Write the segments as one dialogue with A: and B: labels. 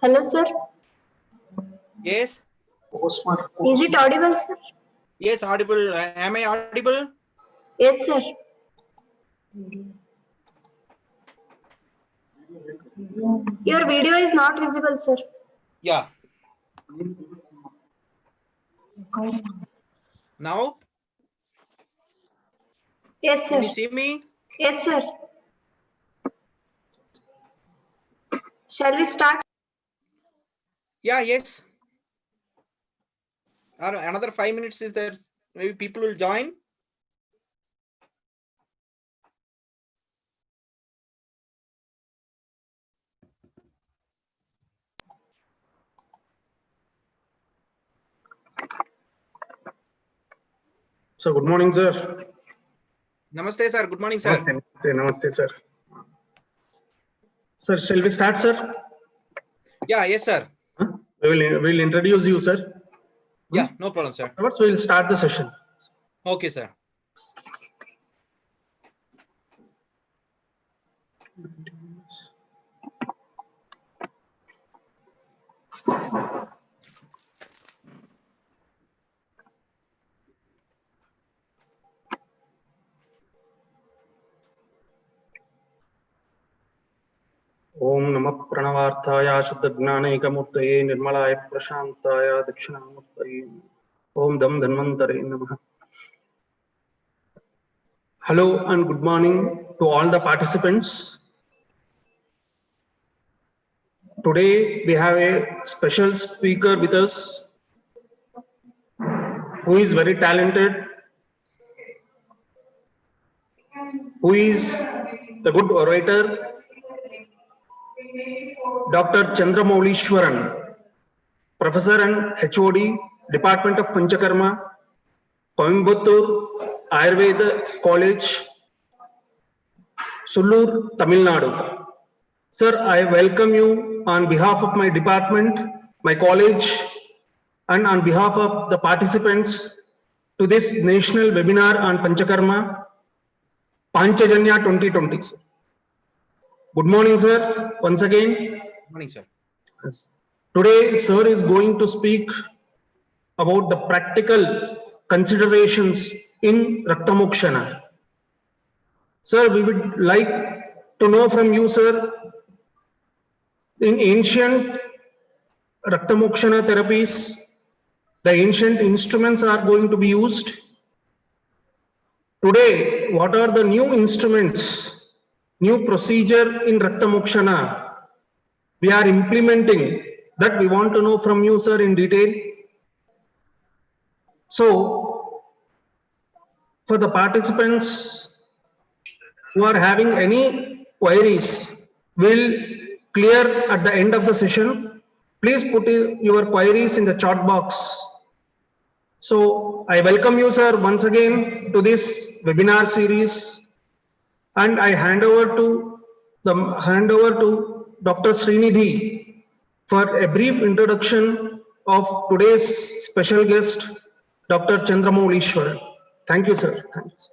A: Hello, sir.
B: Yes.
A: Is it audible, sir?
B: Yes, audible. Am I audible?
A: Yes, sir. Your video is not visible, sir.
B: Yeah. Now,
A: Yes, sir.
B: can you see me?
A: Yes, sir. Shall we start?
B: Yeah, yes. Another 5 minutes is there. Maybe people will join.
C: So, good morning, sir.
B: Namaste, sir. Good morning, sir.
C: Namaste, sir. Sir, shall we start, sir?
B: Yeah, yes, sir.
C: We'll introduce you, sir.
B: Yeah, no problem, sir.
C: Afterwards, we'll start the session.
B: Okay, sir.
C: Om Namah Pranavarthaya Shuddha-Gnana-Ekamurtaye Nirmalaya Prashantaya Dakshinamurtaye Om Dam Dhanvantare Namaha. Hello and good morning to all the participants. Today we have a special speaker with us who is very talented, who is a good orator, Dr. Chandramoleshwaran, Professor and HOD, Department of Panchakarma, Coimbatore Ayurveda College, Sullur, Tamil Nadu. Sir, I welcome you on behalf of my department, my college, and on behalf of the participants to this national webinar on Panchakarma, Paanchjanya 2020. Sir. Good morning, sir. Once again.
B: Good morning, sir.
C: Yes. Today, sir is going to speak about the practical considerations in Raktamokshana. Sir, we would like to know from you, sir, in ancient Raktamokshana therapies, the ancient instruments are going to be used. Today, what are the new instruments, new procedure in Raktamokshana we are implementing that we want to know from you, sir, in detail? So, for the participants who are having any queries, we'll clear at the end of the session. Please put your queries in the chat box. So, I welcome you, sir, once again to this webinar series, and I hand over to Dr. Srinidhi for a brief introduction of today's special guest, Dr. Chandramoleshwaran. Thank you, sir. Thank you, sir.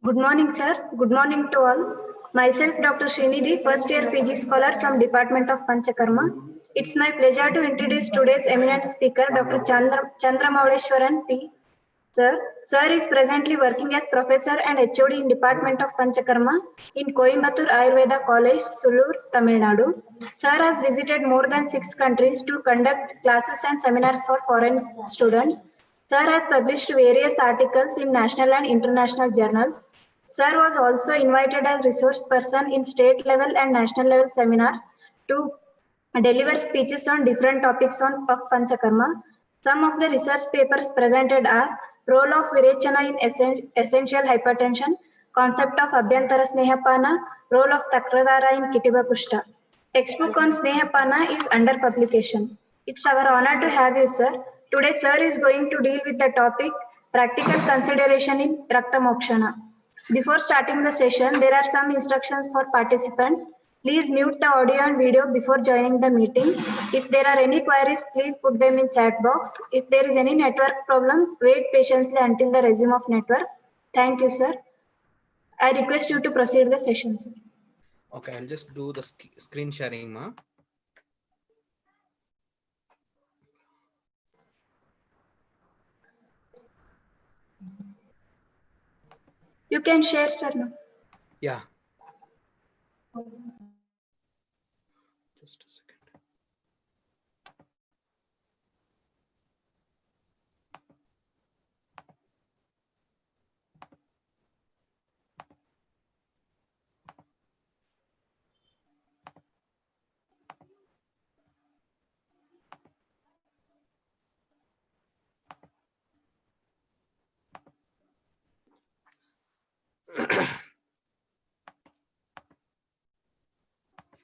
A: Good morning, sir. Good morning to all. Myself, Dr. Srinidhi, first year PG scholar from Department of Panchakarma. It's my pleasure to introduce today's eminent speaker, Dr. Chandramoleshwaran P. Sir. Sir is presently working as Professor and HOD in Department of Panchakarma in Coimbatore Ayurveda College, Sullur, Tamil Nadu. Sir has visited more than 6 countries to conduct classes and seminars for foreign students. Sir has published various articles in national and international journals. Sir was also invited as resource person in state level and national level seminars to deliver speeches on different topics of Panchakarma. Some of the research papers presented are role of Virechana in essential hypertension, concept of Abhyantara Snehapana, role of Takradara in Kitiba Kushta. Textbook on Snehapana is under publication. It's our honor to have you, sir. Today, sir is going to deal with the topic practical consideration in Raktamokshana. Before starting the session, there are some instructions for participants. Please mute the audio and video before joining the meeting. If there are any queries, please put them in chat box. If there is any network problem, wait patiently until the resume of network. Thank you, sir. I request you to proceed the session, sir.
B: Okay, I'll just do the screen sharing, ma.
A: You can share, sir. Now.
B: Yeah. Just a second.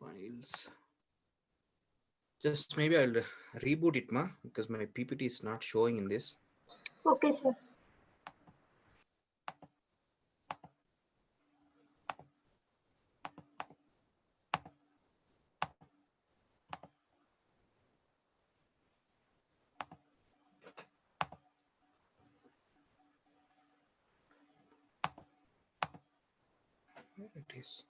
B: Files. Just maybe I'll reboot it, ma, because my PPT is not showing in this.
A: Okay, sir.
B: Where it is.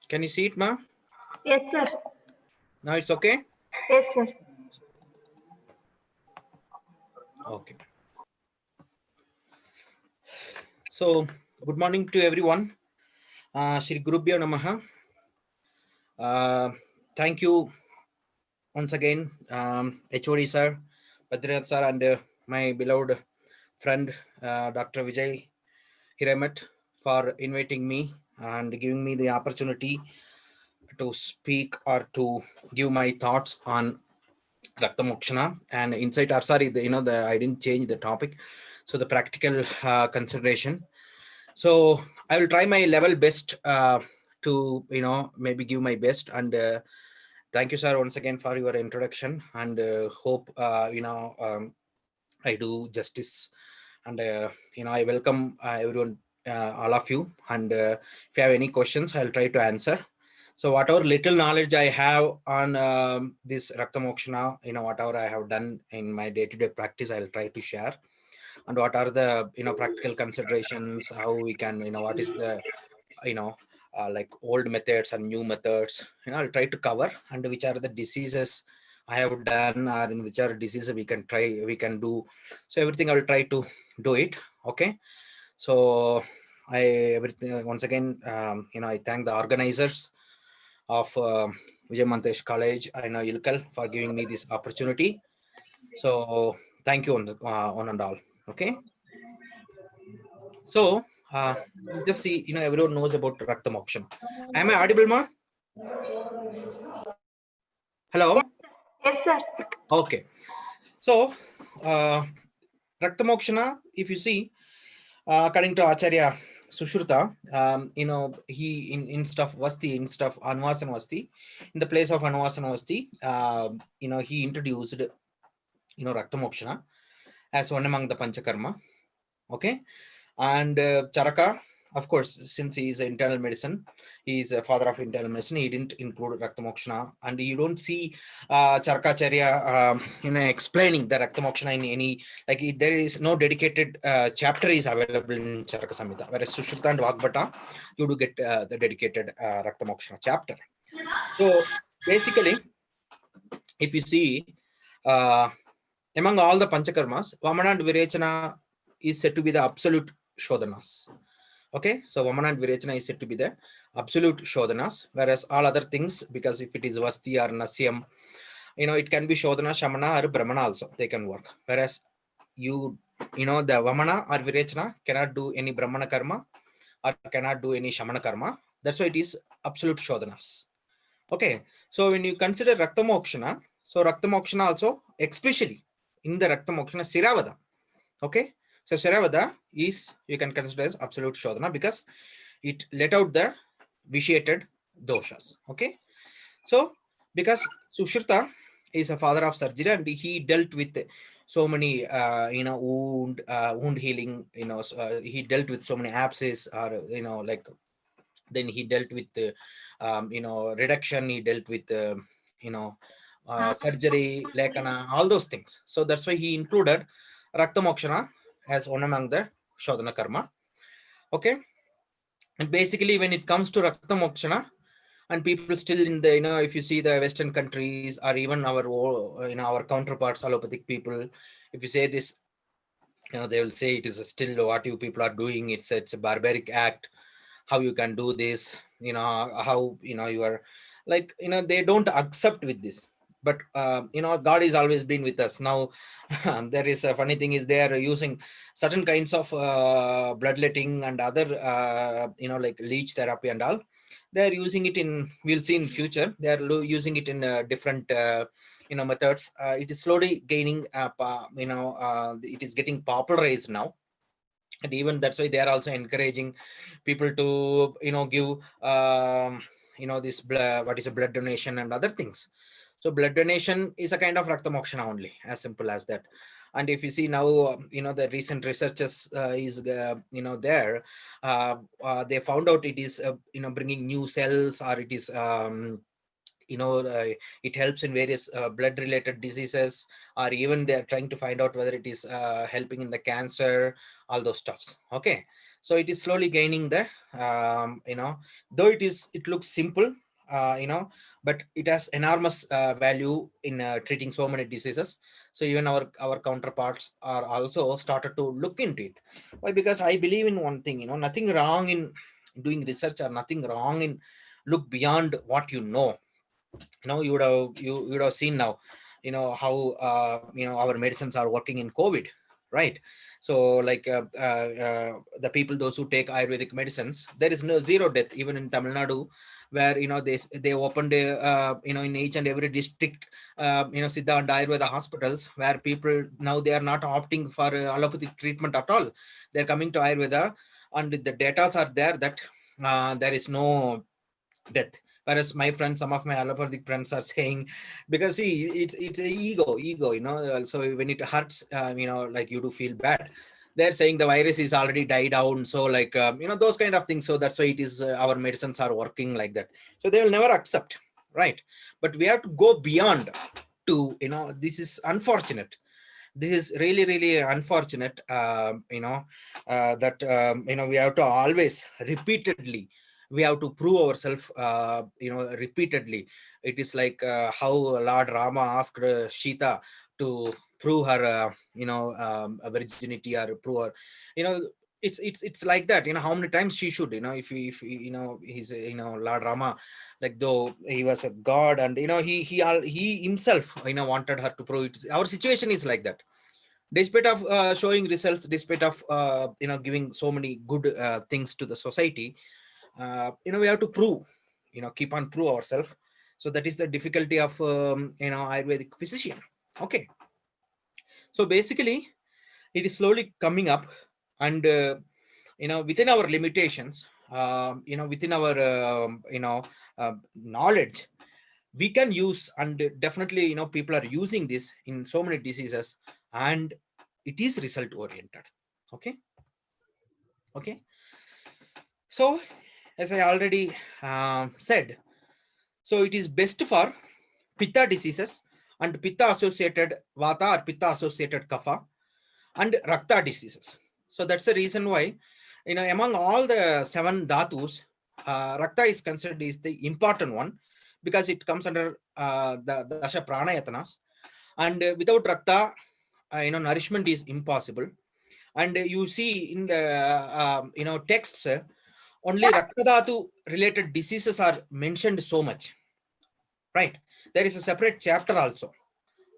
B: Can you see it, ma?
A: Yes, sir.
B: Now it's okay?
A: Yes, sir.
B: Okay. So, good morning to everyone. Shri Gurubhyo Namaha. Thank you once again, HOD sir, Badrinath sir, and my beloved friend, Dr. Vijay Hiramat, for inviting me and giving me the opportunity to speak or to give my thoughts on Raktamokshana and insight. Or sorry, I didn't change the topic. So the practical consideration. So I will try my level best to maybe give my best, and thank you, sir, once again for your introduction, and hope I do justice, and I welcome everyone, all of you, and if you have any questions, I'll try to answer. So whatever little knowledge I have on this Raktamokshana, whatever I have done in my day-to-day practice, I'll try to share. And what are the practical considerations, how we can what is the like old methods and new methods, I'll try to cover, and which are the diseases I have done, or in which are diseases we can do. So everything I will try to do it. Okay. So everything once again, I thank the organizers of Vijay Mantesh College, Ilkal, for giving me this opportunity. So thank you on and all. Okay. So just see, everyone knows about Raktamokshana. Am I audible, ma? Hello.
A: Yes, sir.
B: Okay. So Raktamokshana, if you see, according to Acharya Sushruta, he in stuff Vasti, in stuff Anvasan Vasti, in the place of Anvasan Vasti, he introduced Raktamokshana as one among the Panchakarma. Okay. And Charaka, of course, since he is internal medicine, he is a father of internal medicine, he didn't include Raktamokshana, and you don't see Charakacharya explaining the Raktamokshana in any, like there is no dedicated chapter is available in Charaka Samhita, whereas Sushruta and Vagbhata, you do get the dedicated Raktamokshana chapter. So basically, if you see, among all the Panchakarmas, Vamana and Virechana is said to be the absolute Shodhanas. Okay, so Vamana and Virechana is said to be the absolute Shodhanas, whereas all other things, because if it is Vasti or Nasyam, it can be Shodhana, Shamana, or Brahmana also, they can work. Whereas the Vamana or Virechana cannot do any Brahmana karma or cannot do any Shamana karma. That's why it is absolute shodhanas. Okay, so when you consider Raktamokshana, so Raktamokshana also, especially in the Raktamokshana, Siravada. Okay, so Siravada is, you can consider as absolute shodhana because it let out the vitiated doshas. Okay, so because Sushruta is a father of surgery and he dealt with so many wound healing, he dealt with so many abscesses, or like, then he dealt with reduction, he dealt with surgery, lekana, all those things. So that's why he included Raktamokshana as one among the Shodhana karma. Okay, and basically when it comes to Raktamokshana, and people still in the, if you see the Western countries or even our our counterparts allopathic people, if you say this, they will say it is still what you people are doing, it's a barbaric act, how you can do this, how you are like, they don't accept with this. But God is always been with us now. There is a funny thing is they are using certain kinds of bloodletting and other like leech therapy and all. They are using it in, we'll see in future, they are using it in different methods. It is slowly gaining it is getting popularized now. And even that's why they are also encouraging people to give this blood, what is a blood donation and other things. So blood donation is a kind of Raktamokshana only, as simple as that. And if you see now, the recent researchers is there, they found out it is bringing new cells, or it is it helps in various blood related diseases, or even they are trying to find out whether it is helping in the cancer, all those stuffs. Okay, so it is slowly gaining the though it looks simple, but it has enormous value in treating so many diseases. So even our counterparts are also started to look into it. Why? Because I believe in one thing, nothing wrong in doing research, or nothing wrong in look beyond what you would have seen now, how our medicines are working in COVID, right? So like the people, those who take Ayurvedic medicines, there is no zero death even in Tamil Nadu, where they opened in each and every district Siddha and Ayurveda hospitals, where people now they are not opting for allopathic treatment at all. They're coming to Ayurveda, and the data are there that there is no death. Whereas my friends, some of my allopathic friends are saying, because see, it's a ego, so when it hurts, like you do feel bad. They're saying the virus is already died down, so like those kind of things. So that's why it is our medicines are working like that. So they will never accept, right? But we have to go beyond to this is unfortunate. This is really really unfortunate, that we have to always repeatedly, we have to prove ourselves repeatedly. It is like how Lord Rama asked Sita to prove her virginity, or prove her, it's like that, how many times she should, if he's Lord Rama, like though he was a god, and he himself wanted her to prove it. Our situation is like that. Despite of showing results, despite of giving so many good things to the society, we have to prove, keep on prove ourselves. So that is the difficulty of Ayurvedic physician. Okay, so basically it is slowly coming up, and within our limitations, within our knowledge, we can use, and definitely people are using this in so many diseases, and it is result oriented. Okay, okay. So as I already said, so it is best for pitta diseases and pitta associated vata or pitta associated kapha and rakta diseases. So that's the reason why, among all the 7 dhatus, rakta is considered is the important one, because it comes under the dasha pranayatanas, and without rakta, nourishment is impossible. And you see in the texts, only rakta dhatu related diseases are mentioned so much, right? There is a separate chapter also,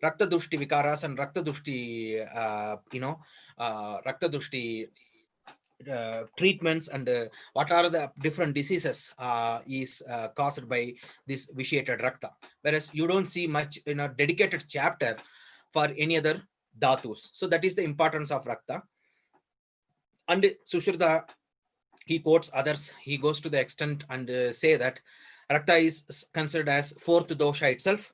B: Rakta Dushti Vikaras and Rakta Dushti, Rakta Dushti treatments and what are the different diseases is caused by this vitiated rakta, whereas you don't see much dedicated chapter for any other dhatus. So that is the importance of rakta. And Sushruta, he quotes others, he goes to the extent and say that rakta is considered as fourth dosha itself.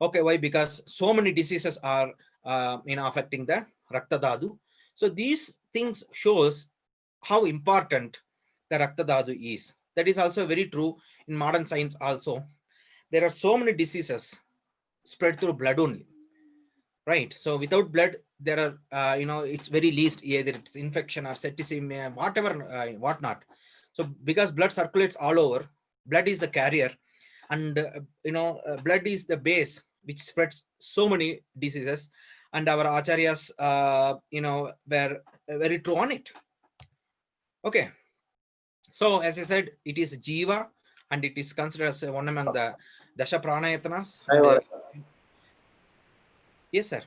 B: Okay, why? Because so many diseases are affecting the rakta dhatu. So these things shows how important the rakta dhatu is. That is also very true in modern science also. There are so many diseases spread through blood only, right? So without blood, there are it's very least, either it's infection or septicemia, whatever, whatnot. So because blood circulates all over, blood is the carrier, and blood is the base which spreads so many diseases. And our acharyas were very true on it. Okay, so as I said, it is jiva, and it is considered as one among the dasha pranayatanas. Yes sir,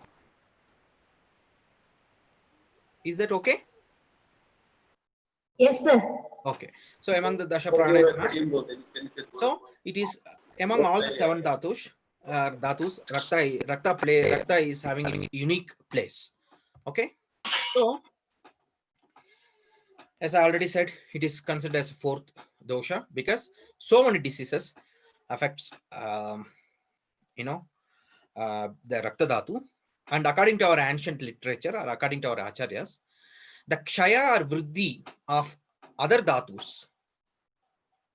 B: is that okay?
A: Yes, sir.
B: Okay, so among the dasha pranayatanas, so it is among all the 7 dhatus, rakta is having its unique place. Okay, so as I already said, it is considered as fourth dosha because so many diseases affects the rakta dhatu. And according to our ancient literature, or according to our acharyas, the kshaya or vriddhi of other dhatus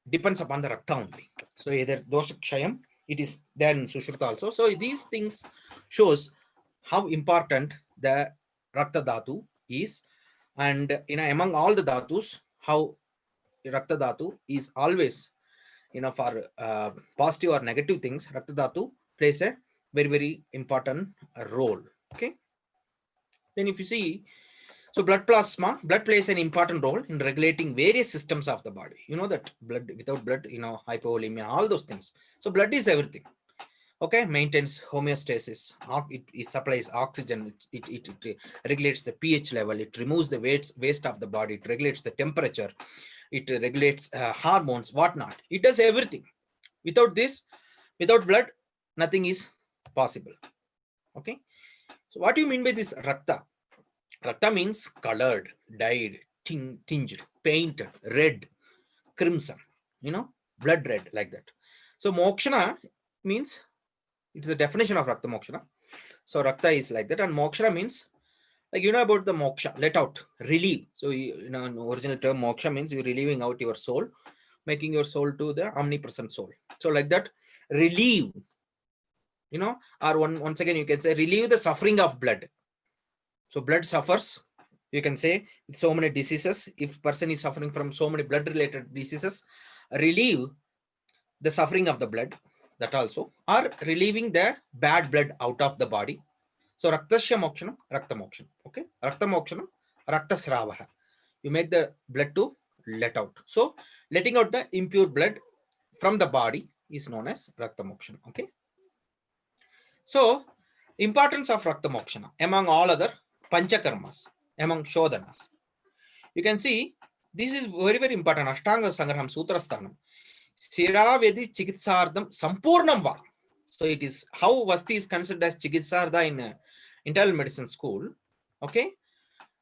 B: depends upon the rakta only. So either dosha kshayam, it is there in Sushruta also. So these things shows how important the rakta dhatu is. And among all the dhatus, how rakta dhatu is always for positive or negative things, rakta dhatu plays a very, very important role. Okay, then if you see, so blood plasma, blood plays an important role in regulating various systems of the body. You know that blood, without blood, hypovolemia, all those things. So blood is everything. Okay, maintains homeostasis, it supplies oxygen, it regulates the pH level, it removes the waste of the body, it regulates the temperature, it regulates hormones, whatnot. It does everything. Without this, without blood, nothing is possible. Okay, so what do you mean by this rakta? Rakta means colored, dyed, tinged, painted, red, crimson, blood red, like that. So mokshana means, it is a definition of Raktamokshana. So rakta is like that, and moksha means, like about the moksha, let out, relieve. So in original term, moksha means you're relieving out your soul, making your soul to the omnipresent soul. So like that, relieve, or once again you can say relieve the suffering of blood. So blood suffers, you can say, with so many diseases. If person is suffering from so many blood related diseases, relieve the suffering of the blood, that also, or relieving the bad blood out of the body. So raktasya mokshanam, raktamokshanam. Okay, raktamokshanam, raktasravaha. You make the blood to let out. So letting out the impure blood from the body is known as raktamokshanam. Okay, so importance of raktamokshana among all other panchakarmas, among shodhanas, you can see this is very, very important. Ashtanga sangraham sutrasthanam, Siravedi Chikitsardam Sampurnam Va. So it is how Vasti is considered as Chikitsarda in internal medicine school. Okay,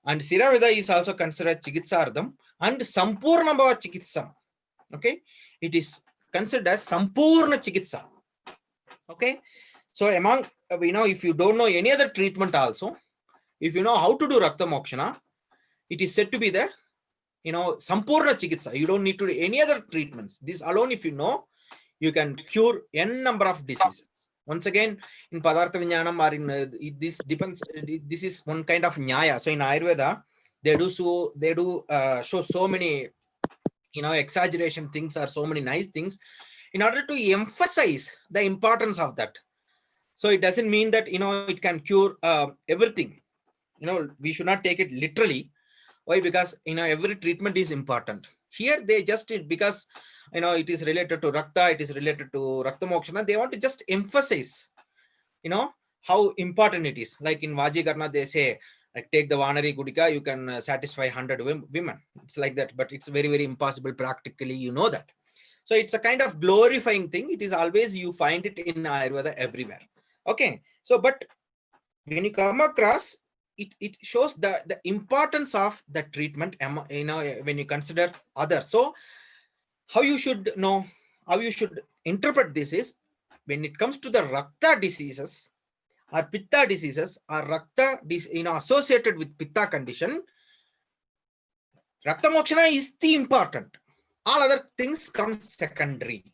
B: and Siraveda is also considered Chikitsardam and Sampurnam Chikitsam. Okay, it is considered as Sampurna Chikitsa. Okay, so among if you don't know any other treatment also, if you know how to do Raktamokshana, it is said to be the Sampurna Chikitsa. You don't need to do any other treatments. This alone, if you know, you can cure n number of diseases. Once again, in Padartha Vijnanam or in this depends. This is one kind of Nyaya. So in Ayurveda, they do show so many exaggeration things or so many nice things in order to emphasize the importance of that. So it doesn't mean that it can cure everything. We should not take it literally. Why? Because every treatment is important. Here they just because it is related to rakta, it is related to raktamokshana, they want to just emphasize how important it is. Like in Vajikarna they say Like take the Vanari Gudika, you can satisfy 100 women. It's like that, but it's very, very impossible practically, you know that. So it's a kind of glorifying thing. It is always, you find it in Ayurveda everywhere. Okay. So, but when you come across, it shows the importance of the treatment, you know, when you consider others. So how you should know, how you should interpret this is, when it comes to the Rakta diseases or Pitta diseases or Rakta, you know, associated with Pitta condition, Raktamokshana is the important. All other things come secondary.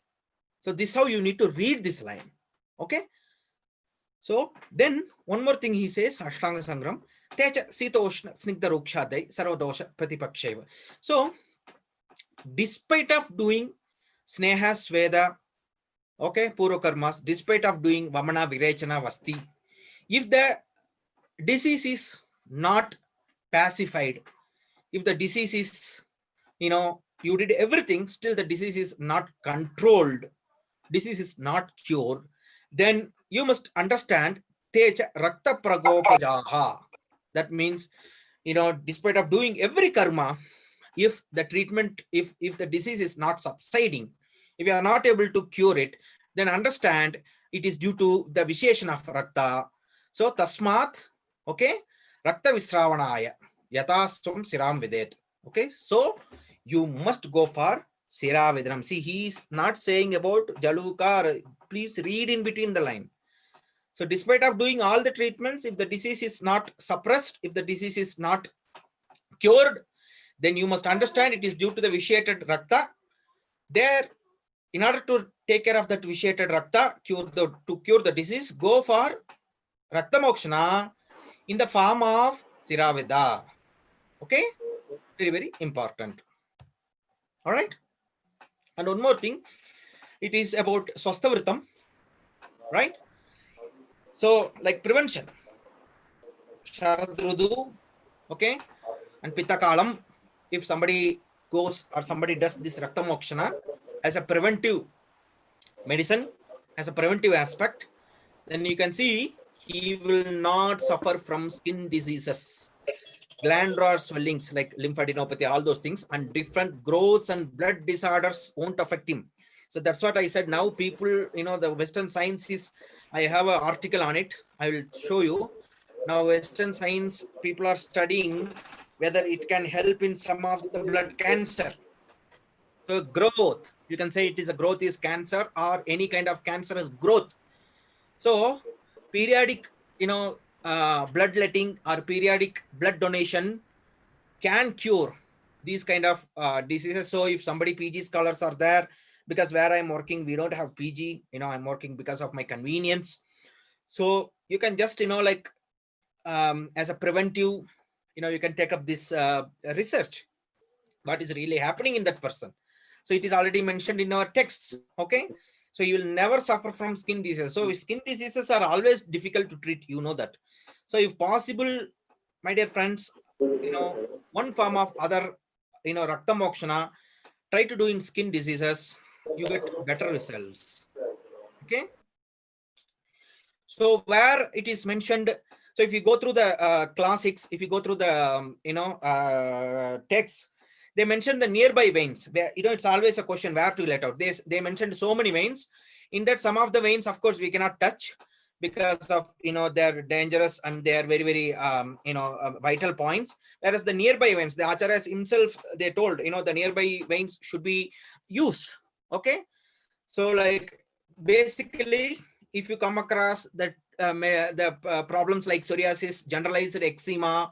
B: So this is how you need to read this line. Okay. So then one more thing he says, Ashtanga Sangram, Techa Sita Oshna Snigdha Rukshadai Sarvadosha Pratipaksheva. So despite of doing Sneha Sweda, okay, Puro Karmas, despite of doing Vamana Virechana Vasti, if the disease is not pacified, if the disease is, you know, you did everything, still the disease is not controlled, disease is not cured, then you must understand Teja Rakta Pragopajaha. That means, you know, despite of doing every karma, if the treatment, if the disease is not subsiding, if you are not able to cure it, then understand it is due to the visheshan of Rakta. So Tasmat, okay, Rakta Visravanaya, Yatasum Siram Videt. Okay, so you must go for Sira Vedram. See, he is not saying about Jaluka. Please read in between the line. So despite of doing all the treatments, if the disease is not suppressed, if the disease is not cured, then you must understand it is due to the vitiated Rakta. There, in order to take care of that vitiated Rakta, to cure the disease, go for Raktamokshana in the form of Siraveda. Okay? Very, very important. All right? And one more thing, it is about Swastavritam, right? So, like prevention, Sharadrudu, okay, and Pittakalam, if somebody goes or somebody does this Raktamokshana as a preventive medicine, as a preventive aspect, then you can see he will not suffer from skin diseases, glandular swellings like lymphadenopathy, all those things, and different growths and blood disorders won't affect him. So that's what I said. Now people, you know, the Western science is, I have an article on it. I will show you. Now Western science, people are studying whether it can help in some of the blood cancer. So growth, you can say it is a growth is cancer or any kind of cancerous growth. So periodic, you know, bloodletting or periodic blood donation can cure these kind of diseases. So if somebody PG scholars are there, because where I'm working, we don't have PG, you know, I'm working because of my convenience. So you can just, you know, like as a preventive, you know, you can take up this research, what is really happening in that person. So it is already mentioned in our texts. Okay. So you will never suffer from skin diseases. So skin diseases are always difficult to treat, you know that. So if possible, my dear friends, you know, one form of other, you know, Raktamokshana, try to do in skin diseases, you get better results. Okay. So where it is mentioned, so if you go through the classics, if you go through the, you know, text, they mentioned the nearby veins where, you know, it's always a question where to let out. They mentioned so many veins. In that, some of the veins, of course, we cannot touch because of, you know, they're dangerous and they are very, very, you know, vital points. Whereas the nearby veins, the Acharyas himself, they told, you know, the nearby veins should be used. Okay. So like basically, if you come across that problems like psoriasis, generalized eczema,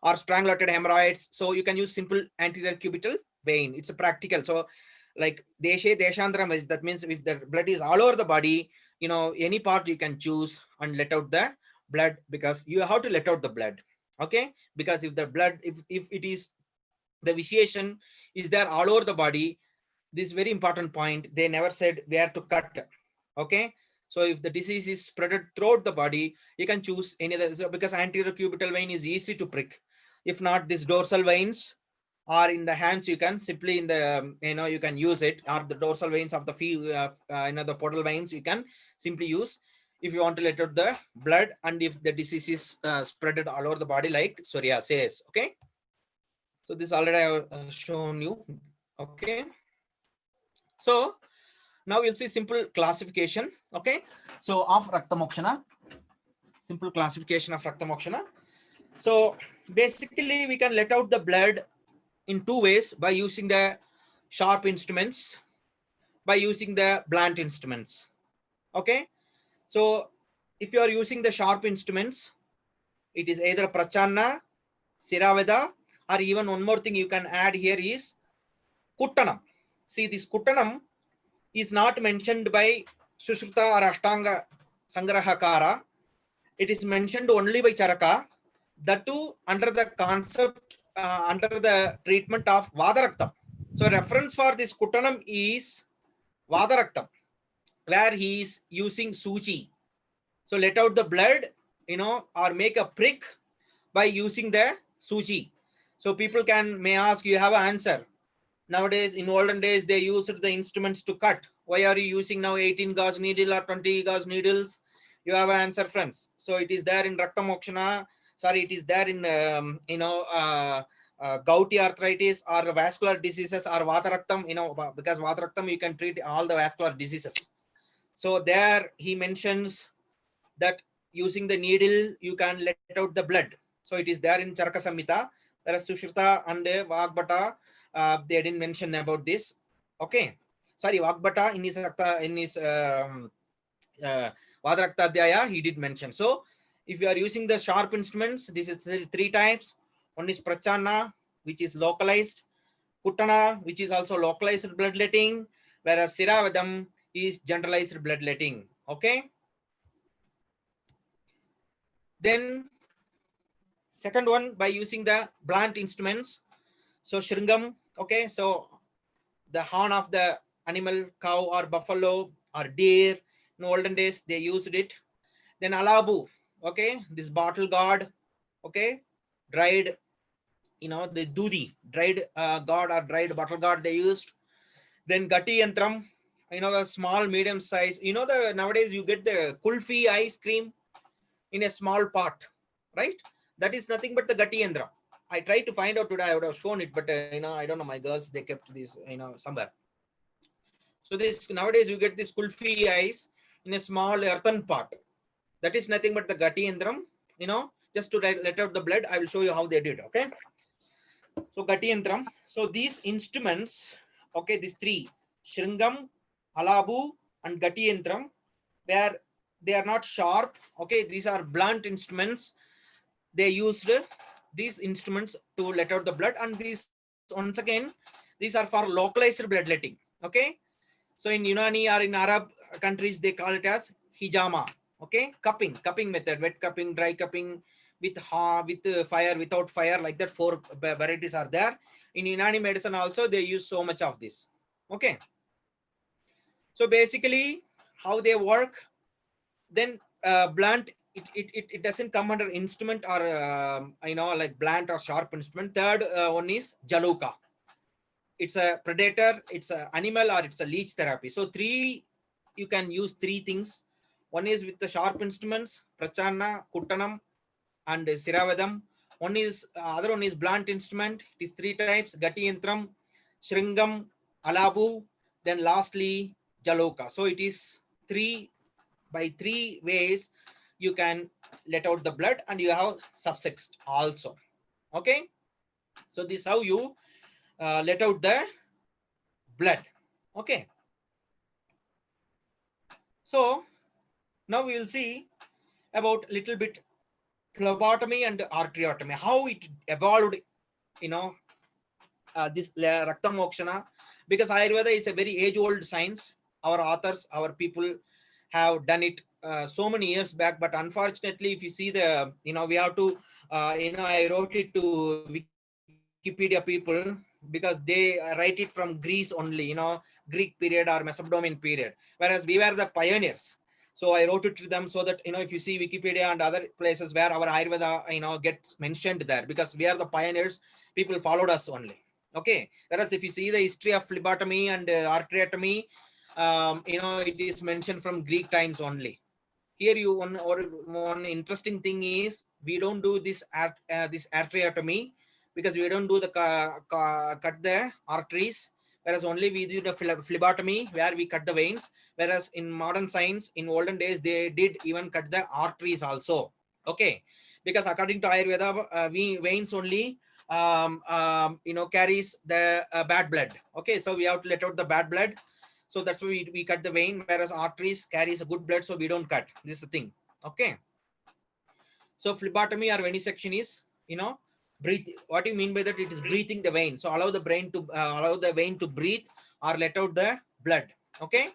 B: or strangulated hemorrhoids, so you can use simple anterior cubital vein. It's a practical. So like Deshe Deshandram, that means if the blood is all over the body, you know, any part you can choose and let out the blood, because you have to let out the blood. Okay. Because if the blood, if it is, the vitiation is there all over the body, this very important point, they never said where to cut. Okay. So if the disease is spread throughout the body, you can choose any other, because anterior cubital vein is easy to prick. If not, these dorsal veins or in the hands, you can simply in the, you know, you can use it, or the dorsal veins of the feet, you know, the portal veins, you can simply use. if you want to let out the blood and if the disease is spread all over the body like psoriasis. Okay, so this already I have shown you. Okay, so now we'll see simple classification. Okay, so of Raktamokshana, simple classification of Raktamokshana. So basically we can let out the blood in two ways, by using the sharp instruments, by using the blunt instruments. Okay, so if you are using the sharp instruments, it is either Prachanna, Siraveda, or even one more thing you can add here is Kuttanam. See, this Kuttanam is not mentioned by Sushruta or Ashtanga Sangrahakara. It is mentioned only by Charaka. That too under the concept, under the treatment of Vadaraktam. So reference for this Kuttanam is Vadaraktam, where he is using Suchi. So let out the blood, or make a prick by using the Suchi. So people may ask, you have an answer. Nowadays, in olden days, they used the instruments to cut. Why are you using now 18 gauge needle or 20 gauge needles? You have an answer, friends. So it is there in Raktamokshana. Sorry, it is there in, gouty arthritis or vascular diseases or Vataraktam, because Vataraktam, you can treat all the vascular diseases. So there he mentions that using the needle, you can let out the blood. So it is there in Charaka Samhita, whereas Sushruta and Vagbhata, they didn't mention about this. Okay, sorry, Vagbhata in his Vadarakta he did mention. So if you are using the sharp instruments, this is three types. One is Prachanna, which is localized, Kuttana, which is also localized bloodletting, whereas Siravedam is generalized bloodletting. Okay, then second one, by using the blunt instruments. So Shringam, okay, so the horn of the animal, cow or buffalo or deer, in olden days they used it. Then Alabu, okay, this bottle gourd, okay, dried, the dudi, dried gourd or dried bottle gourd they used. Then Gati Yantram, the small medium size, nowadays you get the kulfi ice cream in a small pot, right? That is nothing but the Gati Yandra. I tried to find out today, I would have shown it, but I don't know, my girls, they kept this, somewhere. So this, nowadays you get this kulfi ice in a small earthen pot. That is nothing but the Gati Yandram, just to let out the blood. I will show you how they did, okay? So Gati Yantram. So these instruments, okay, these three, Shringam, Alabu, and Gati Yantram, where they are not sharp, okay, these are blunt instruments. They used these instruments to let out the blood, and these, once again, these are for localized bloodletting, okay? So in Unani or in Arab countries, they call it as hijama, okay? Cupping method, wet cupping, dry cupping, with fire, without fire, like that. 4 varieties are there. In Unani medicine also, they use so much of this, okay? So basically, how they work, then blunt, it doesn't come under instrument or like blunt or sharp instrument. Third one is Jaluka. It's a predator, it's an animal, or it's a leech therapy. So you can use 3 things. One is with the sharp instruments, Prachanna, Kuttanam, and Siravedam. Other one is blunt instrument. It is 3 types: Gati Yantram, Shringam, Alabu, then lastly Jaloka. So it is 3 ways you can let out the blood, and you have subsexed also. Okay, so this is how you let out the blood. Okay, so now we will see about little bit phlebotomy and arteriotomy, how it evolved, this Raktamokshana, because Ayurveda is a very age-old science. Our authors, our people have done it so many years back, but unfortunately, if you see the, we have to, I wrote it to Wikipedia people, because they write it from Greece only, Greek period or Mesopotamian period, whereas we were the pioneers. So I wrote it to them so that, if you see Wikipedia and other places where our Ayurveda, gets mentioned there, because we are the pioneers, people followed us only. Okay. Whereas if you see the history of phlebotomy and arteriotomy, it is mentioned from Greek times only. here one interesting thing is we don't do this this arteriotomy, because we don't do the cut the arteries, whereas only we do the phlebotomy where we cut the veins, whereas in modern science in olden days they did even cut the arteries also. Okay, because according to Ayurveda, veins only carries the bad blood. Okay, so we have to let out the bad blood, so that's why we cut the vein, whereas arteries carries a good blood, so we don't cut. This is the thing. Okay, so phlebotomy or venesection is breathe. What do you mean by that? It is breathing the vein, so allow the brain to allow the vein to breathe or let out the blood. Okay,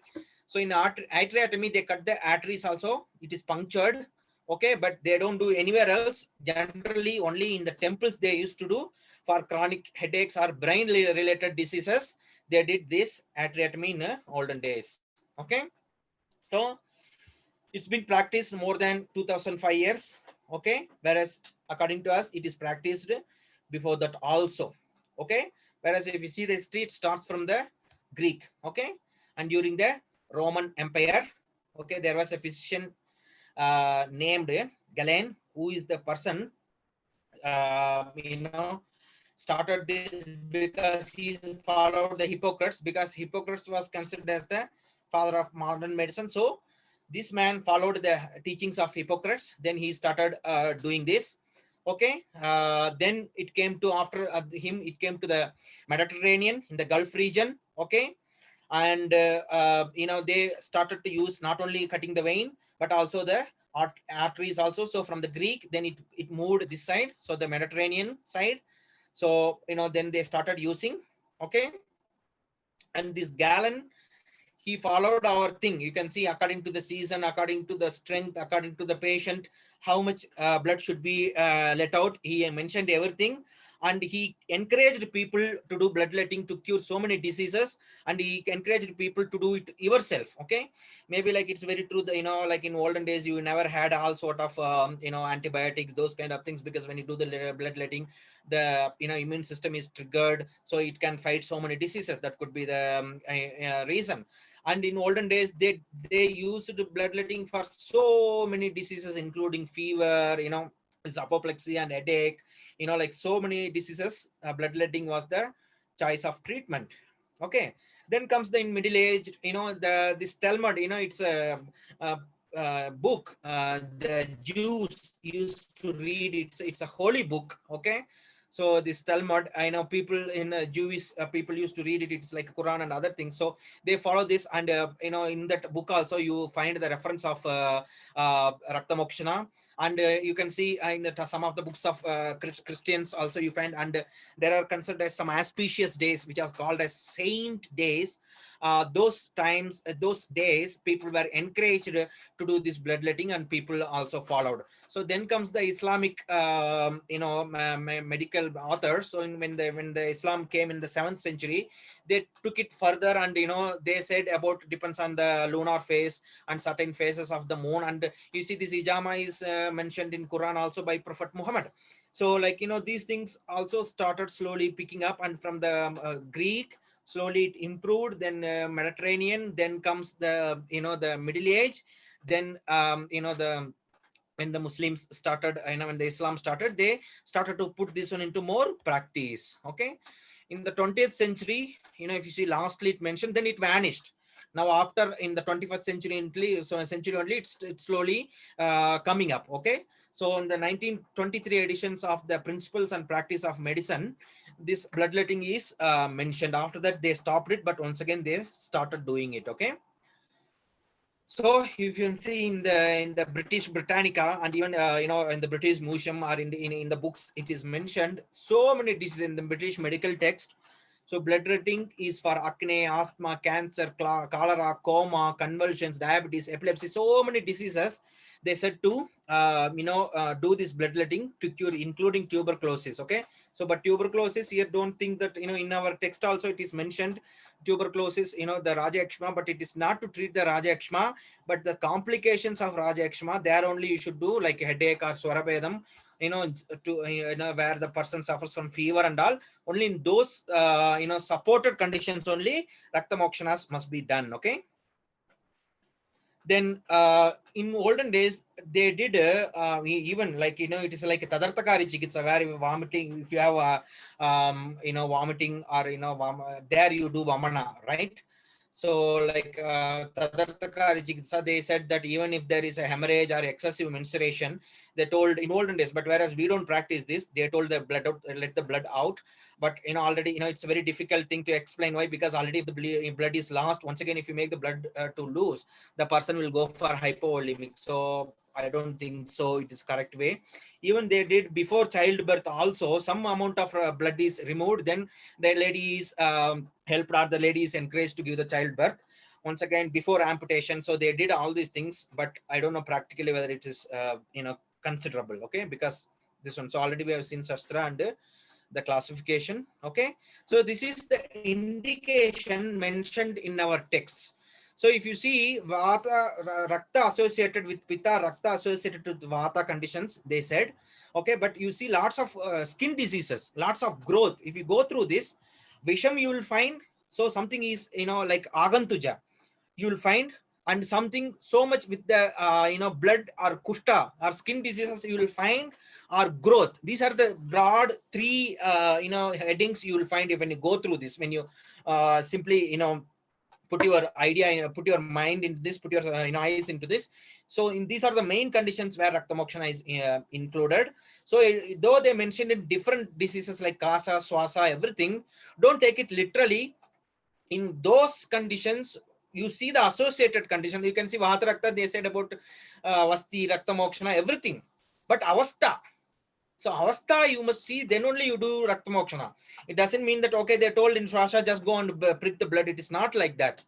B: so in arteriotomy they cut the arteries also, it is punctured. Okay, but they don't do anywhere else. Generally only in the temples they used to do for chronic headaches or brain related diseases. They did this arteriotomy in olden days. Okay, so it's been practiced more than 2005 years. Okay, whereas according to us it is practiced before that also. Okay, whereas if you see the history, it starts from the Greek. Okay, and during the Roman Empire, okay, there was a physician named Galen, who is the person started this because he followed the Hippocrates, because Hippocrates was considered as the father of modern medicine. So this man followed the teachings of Hippocrates, then he started doing this. Okay, then it came to after him, it came to the Mediterranean in the Gulf region. Okay, and they started to use not only cutting the vein but also the arteries also. So from the Greek, then it moved this side, so the Mediterranean side. So then they started using. Okay, and this Galen, he followed our thing. You can see according to the season, according to the strength, according to the patient, how much blood should be let out. He mentioned everything, and he encouraged people to do bloodletting to cure so many diseases, and he encouraged people to do it yourself. Okay, maybe like it's very true that like in olden days you never had all sort of antibiotics, those kind of things, because when you do the bloodletting, the immune system is triggered, so it can fight so many diseases. That could be the reason. And in olden days they used bloodletting for so many diseases, including fever, is apoplexy and headache, like so many diseases. Bloodletting was the choice of treatment. Okay, then comes the in middle age, this Talmud, it's a book the Jews used to read. It's a holy book. Okay, so this Talmud, I know people in Jewish people used to read it. It's like Quran and other things. So they follow this, and in that book also you find the reference of Raktamokshana, and you can see in some of the books of Christians also you find, and there are considered as some auspicious days which are called as saint days. Those times, those days, people were encouraged to do this bloodletting, and people also followed. So then comes the Islamic medical authors. So when the Islam came in the 7th century, they took it further, and they said about depends on the lunar phase and certain phases of the moon. And you see this ijama is mentioned in Quran also by Prophet Muhammad. So like these things also started slowly picking up, and from the Greek, slowly it improved, then Mediterranean, then comes the the Middle Age, then the when the Muslims started, when the Islam started, they started to put this one into more practice. Okay, in the 20th century, if you see lastly it mentioned, then it vanished. Now after in the 21st century, so a century only, it's slowly coming up. Okay, so in the 1923 editions of the Principles and Practice of Medicine, this bloodletting is mentioned. After that they stopped it, but once again they started doing it. Okay, so if you can see in the British Britannica, and even in the British Museum, or in the books, it is mentioned so many diseases in the British medical text. So bloodletting is for acne, asthma, cancer, cholera, coma, convulsions, diabetes, epilepsy, so many diseases. They said to do this bloodletting to cure, including tuberculosis. Okay, so but tuberculosis here, don't think that in our text also it is mentioned tuberculosis, the Rajakshma, but it is not to treat the Rajakshma, but the complications of Rajakshma, there only you should do like headache or Swarabedam, to where the person suffers from fever and all. Only in those supported conditions only Raktamokshanas must be done. Okay, Then in olden days, they did even like, it is like a tadartakari chikitsa, where you vomiting, if you have vomiting, or there you do vamana, right? So like tadartakari chikitsa, they said that even if there is a hemorrhage or excessive menstruation, they told in olden days, but whereas we don't practice this, they told the blood out, let the blood out. But already, it's a very difficult thing to explain. Why? Because already if the blood is lost, once again, if you make the blood to lose, the person will go for hypovolemic. So I don't think so it is correct way. Even they did before childbirth also, some amount of blood is removed, then the lady is helped, or the lady is encouraged to give the childbirth once again before amputation. So they did all these things, but I don't know practically whether it is considerable. Okay, because this one, so already we have seen shastra and the classification. Okay, so this is the indication mentioned in our texts. So if you see vata rakta associated with pitta, rakta associated with vata conditions, they said. Okay, but you see lots of skin diseases, lots of growth. If you go through this visham, you will find, so something is like agantuja, you will find, and something so much with the blood or kushta or skin diseases you will find, or growth. These are the broad three headings you will find when you go through this, when you simply put your idea, put your mind into this, put your eyes into this. So these are the main conditions where Raktamokshana is included. So though they mentioned in different diseases like kasa, swasa, everything, don't take it literally. In those conditions, you see the associated conditions. You can see Vata Rakta, they said about Vasti, Raktamokshana, everything. But Avastha, so avastha you must see, then only you do Raktamokshana. It doesn't mean that, okay, they're told in Swasha, just go and prick the blood. It is not like that.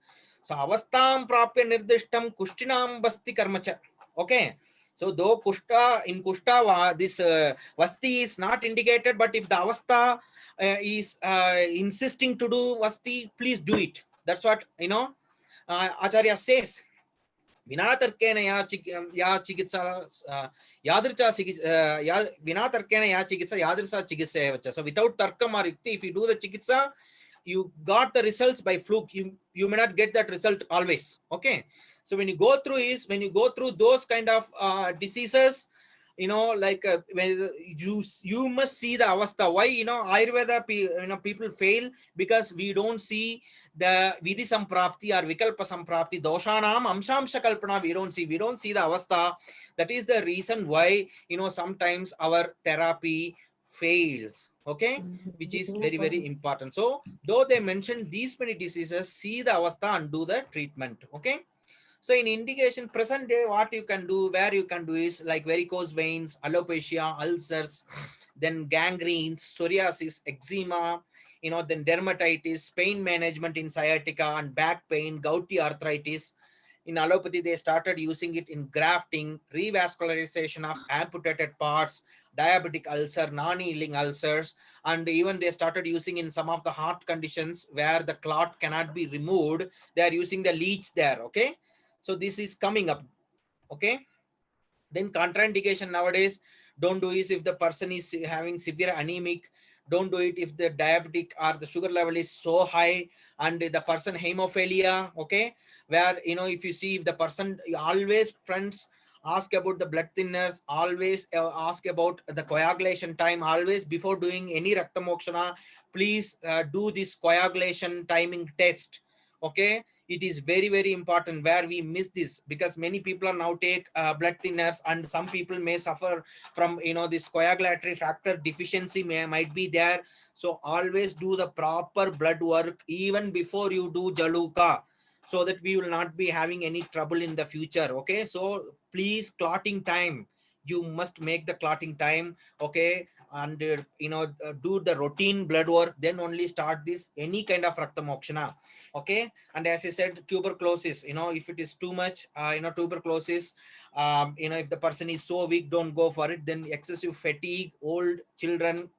B: So avastham prapya nirdishtam kushtinam basti karmacha. Okay. So though kushta, in kushta, this vasti is not indicated, but if the avastha is insisting to do vasti, please do it. That's what, Acharya says. विनातर्केण या चिकित्सा यादृचा विनातर्केण या चिकित्सा यादृशा चिकित्सा एव च. So without tarkam or yukti, if you do the chikitsa, you got the results by fluke. You may not get that result always. Okay, so when you go through those kind of diseases, like when you must see the avastha. Why Ayurveda people fail? Because we don't see the vidhi samprapti or vikalpa samprapti, doshanam amshamsha kalpana. We don't see the avastha. That is the reason why sometimes our therapy fails. Okay, which is very, very important. So though they mention these many diseases, see the avastha and do the treatment. Okay. So in indication, present day, what you can do, where you can do is like varicose veins, alopecia, ulcers, then gangrenes, psoriasis, eczema, then dermatitis, pain management in sciatica and back pain, gouty arthritis. In allopathy, they started using it in grafting, revascularization of amputated parts, diabetic ulcer, non-healing ulcers, and even they started using in some of the heart conditions where the clot cannot be removed. They are using the leech there. Okay. So this is coming up. Okay. Then contraindication nowadays, don't do is if the person is having severe anemic. Don't do it if the diabetic or the sugar level is so high and the person hemophilia. Okay, where if you see if the person, always friends ask about the blood thinners, always ask about the coagulation time. Always before doing any Raktamokshana, please do this coagulation timing test. Okay, it is very, very important where we miss this, because many people are now take blood thinners, and some people may suffer from this coagulatory factor deficiency might be there. So always do the proper blood work even before you do jaluka, so that we will not be having any trouble in the future. Okay, so please, clotting time, you must make the clotting time. Okay, and do the routine blood work, then only start this any kind of Raktamokshana. Okay, and as I said, tuberculosis, if it is too much, tuberculosis, if the person is so weak, don't go for it. Then excessive fatigue, old children,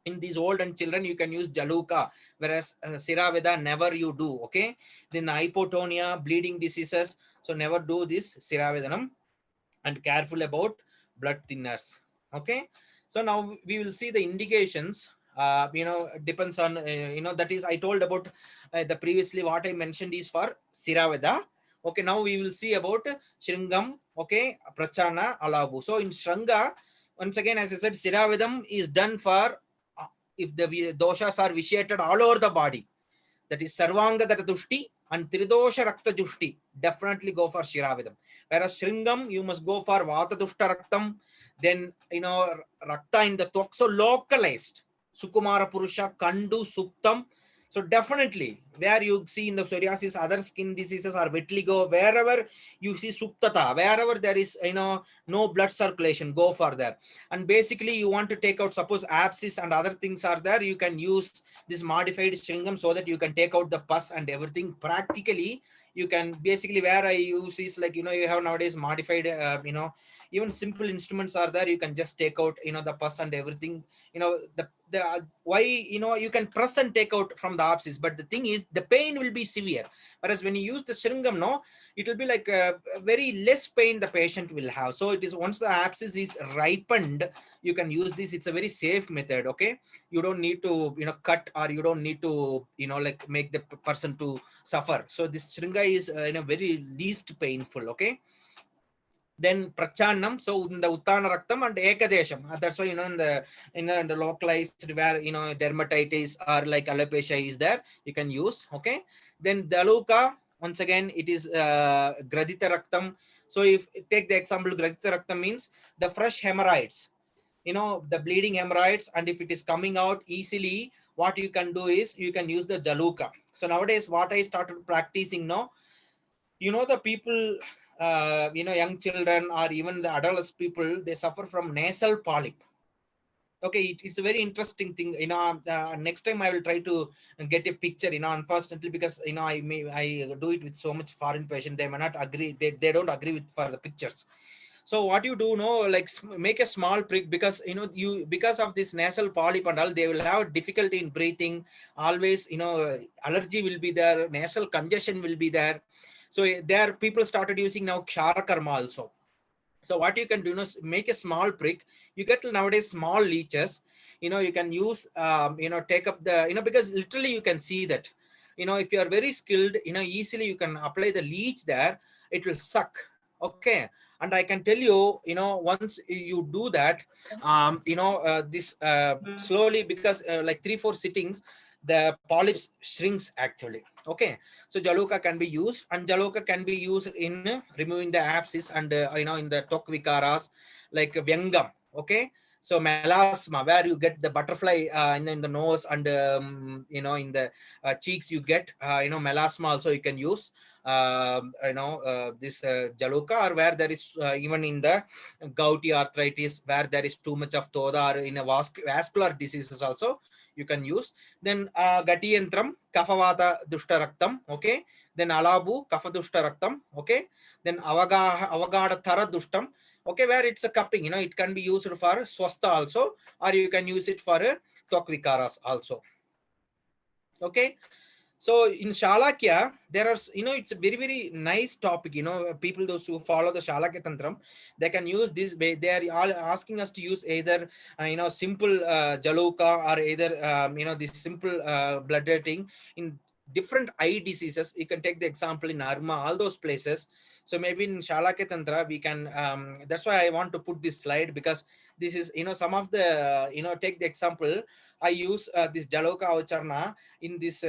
B: in these old and children, you can use jaluka, whereas siraveda never you do. Okay, then hypotonia, bleeding diseases, so never do this siravedanam, and careful about blood thinners. Okay, so now we will see the indications. Depends on that is I told about the previously what I mentioned is for siraveda. Okay, now we will see about Shringam, okay, Prachana, Alabu. So in Shranga, once again, as I said, Siravedam is done for if the doshas are vitiated all over the body. That is Sarvanga Gata Dushti and Tridosha Rakta Dushti. Definitely go for Shiravedam. Whereas Shringam, you must go for Vata Dushta Raktam, then Rakta in the Twak. So localized. Sukumara Purusha, Kandu, Suptam. So definitely, where you see in the psoriasis, other skin diseases or vitiligo, wherever you see Suptata, wherever there is no blood circulation, go for there. And basically, you want to take out, suppose abscess and other things are there, you can use this modified Shringam so that you can take out the pus and everything. Practically, you can basically, where I use is like, you have nowadays modified, even simple instruments are there. You can just take out, the pus and everything. The why, you can press and take out from the abscess, but the thing is the pain will be severe. Whereas when you use the Shringam, no, it will be like very less pain the patient will have. So it is, once the abscess is ripened, you can use this. It's a very safe method. Okay, you don't need to cut, or you don't need to like make the person to suffer. So this Shringa is in a very least painful. Okay, then Prachanam, so in the Uttana Raktam and Ekadesham. That's why in the localized where dermatitis or like alopecia is there, you can use. Okay, then Daluka, once again it is Gradita Raktam. So if take the example, Gradita Raktam means the fresh hemorrhoids, the bleeding hemorrhoids, and if it is coming out easily, what you can do is you can use the Jaluka. So nowadays what I started practicing now, the people, young children or even the adults people, they suffer from nasal polyp. Okay, it's a very interesting thing. Next time I will try to get a picture. Unfortunately, because I do it with so much foreign patient, they may not agree. They don't agree with for the pictures. So what you do, like make a small prick, because because of this nasal polyp and all, they will have difficulty in breathing. Always, allergy will be there, nasal congestion will be there. So there, people started using now Kshara Karma also. So what you can do is make a small prick. You get nowadays small leeches. You can use, take up the, because literally you can see that, if you are very skilled, easily you can apply the leech there. It will suck. Okay. And I can tell you, once you do that, this slowly, because like 3-4 sittings, the polyps shrinks actually. Okay. So Jaluka can be used, and Jaluka can be used in removing the abscess and in the tok vikaras like Vyangam. Okay. So melasma, where you get the butterfly in the nose, and in the cheeks you get melasma also you can use this Jaluka, or where there is even in the gouty arthritis, where there is too much of toda, or in a vascular diseases also you can use. Then Gati Yantram, Kafavata Dushta Raktam. Okay. Then Alabu, Kafa Dushta Raktam. Okay. Then Avagada Thara Dushtam. Okay, where it's a cupping, it can be used for Swasta also, or you can use it for Tok Vikaras also. Okay. So in Shalakya, there are, it's a very, very nice topic. People, those who follow the Shalakya Tantram, they can use this way. They are all asking us to use either, simple Jaluka, or either, this simple bloodletting in different eye diseases. You can take the example in Arma, all those places. So maybe in Shalakya Tantra, we can, that's why I want to put this slide, because this is, some of the, take the example, I use this Jaloka Avacharna in this,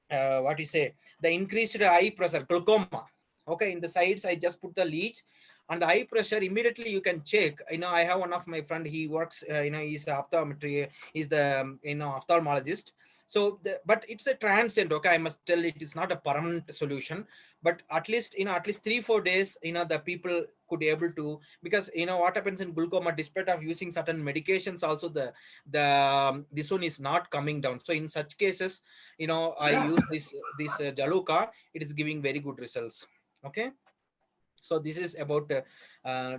B: what you say, the increased eye pressure, glaucoma. Okay, in the sides, I just put the leech, and the eye pressure immediately you can check. I have one of my friend, he works, he's a optometry, he's the, ophthalmologist. So, but it's a transient. Okay, I must tell, it is not a permanent solution, but at least, at least 3-4 days, the people could be able to, because what happens in glaucoma, despite of using certain medications, also this one is not coming down. So in such cases, I use this Jaluka. It is giving very good results. Okay. So this is about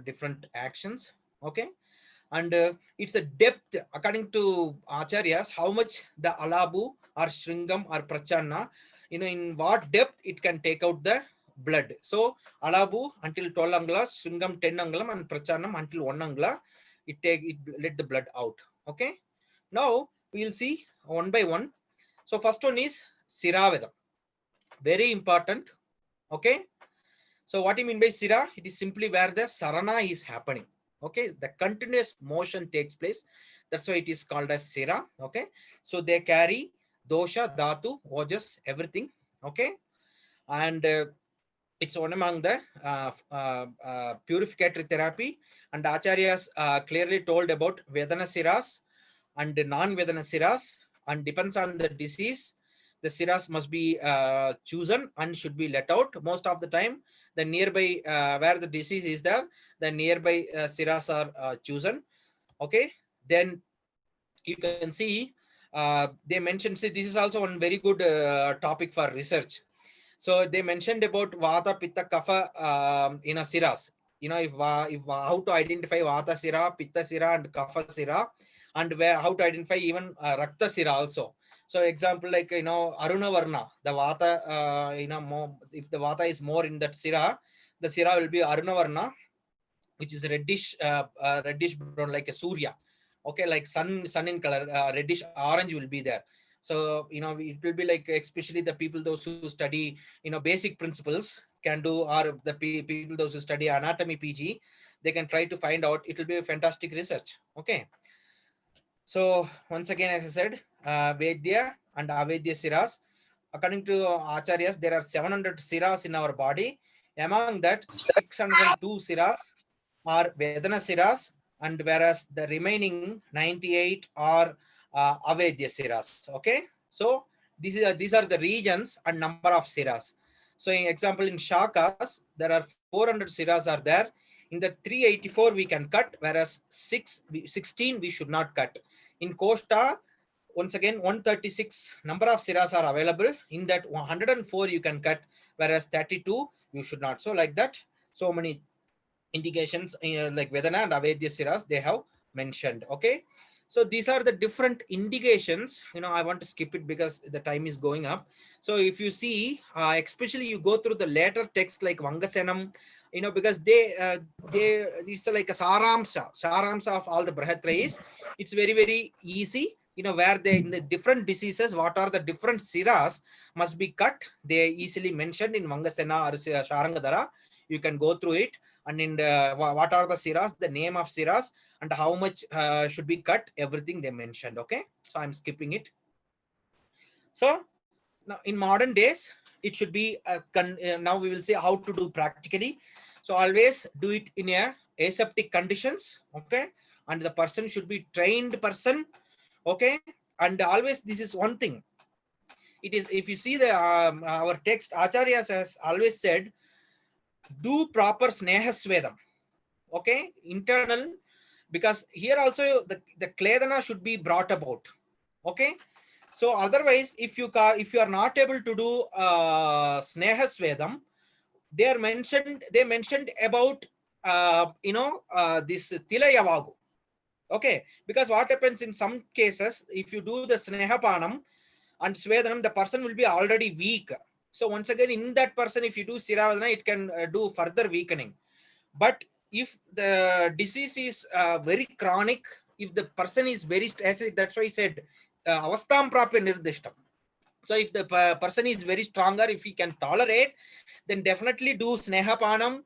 B: different actions. Okay. And it's a depth according to acharyas, how much the Alabu or Shringam or Prachanna, in what depth it can take out the blood. So Alabu until 12 anglas, Shringam 10 angulam, and Prachannam until 1 angla, it let the blood out. Okay. Now we'll see one by one. So first one is Siravedam. Very important. Okay. So what you mean by Sira? It is simply where the Sarana is happening. Okay. The continuous motion takes place. That's why it is called as Sira. Okay. So they carry dosha, dhatu, ojas, everything. Okay. And it's one among the purificatory therapy. And Acharyas clearly told about Vedana Siras and non-Vedana Siras, and depends on the disease. The Siras must be chosen and should be let out. Most of the time, the nearby where the disease is there, the nearby Siras are chosen. Okay, then you can see they mentioned. See, this is also one very good topic for research. So they mentioned about Vata, Pitta, Kapha in a Siras. You know, if how to identify Vata Sira, Pitta Sira, and Kapha Sira, and where how to identify even Rakta Sira also. So example like Aruna Varna, the Vata, more, if the Vata is more in that Sira, the Sira will be Aruna Varna, which is reddish brown like a Surya. Okay, like sun in color, reddish orange will be there. So it will be like, especially the people those who study basic principles can do, or the people those who study anatomy PG, they can try to find out. It will be a fantastic research. Okay. So once again, as I said, Vedya and Avedya Siras. According to Acharyas, there are 700 Siras in our body. Among that, 602 Siras are Vedana Siras, and whereas the remaining 98 are Avedya Siras. Okay, so these are the regions and number of Siras. So, in example, in Shakas, there are 400 Siras are there. In the 384 we can cut, whereas 16 we should not cut. In Kosta, once again 136 number of Siras are available. In that 104 you can cut, whereas 32 you should not. So like that, so many indications like Vedana and Avedya Siras they have mentioned. Okay, so these are the different indications. I want to skip it because the time is going up. So if you see, especially you go through the later text like Vangasenam, because they it's like a saramsa of all the Brahatrayas. It's very, very easy. Where they in the different diseases, what are the different Siras must be cut. They easily mentioned in Vangasena or Sharangadara. You can go through it. And in what are the Siras, the name of Siras, and how much should be cut, everything they mentioned. Okay, so I'm skipping it. So now in modern days, it should be now we will see how to do practically. So always do it in a aseptic conditions. Okay, and the person should be trained person. Okay, and always this is one thing. It is, if you see the our text, Acharyas has always said, do proper snehasvedam. Okay, internal, because here also the kledana should be brought about. Okay, so otherwise if you are not able to do snehasvedam, they mentioned about this tilayavagu. Okay, because what happens in some cases, if you do the snehapanam and svedanam, the person will be already weak. So once again, in that person, if you do siravadana, it can do further weakening. But if the disease is very chronic, if the person is very, that's why I said, avastam prapya nirdishtam. So if the person is very stronger, if he can tolerate, then definitely do snehapanam,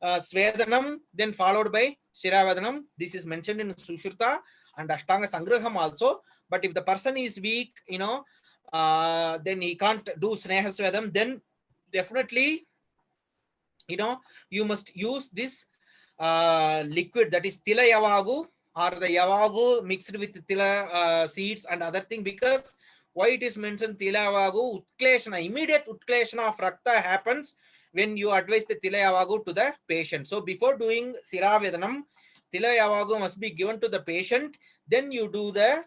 B: svedanam, then followed by shiravadanam. This is mentioned in Sushruta and Ashtanga Sangraham also. But if the person is weak, then he can't do snehasvedam, then definitely you must use this liquid, that is tila yavagu, or the yavagu mixed with tila seeds and other thing. Because why it is mentioned tila yavagu? Utkleshana, immediate utkleshana of rakta happens when you advise the tila yavagu to the patient. So before doing siravedanam, tila yavagu must be given to the patient. Then you do the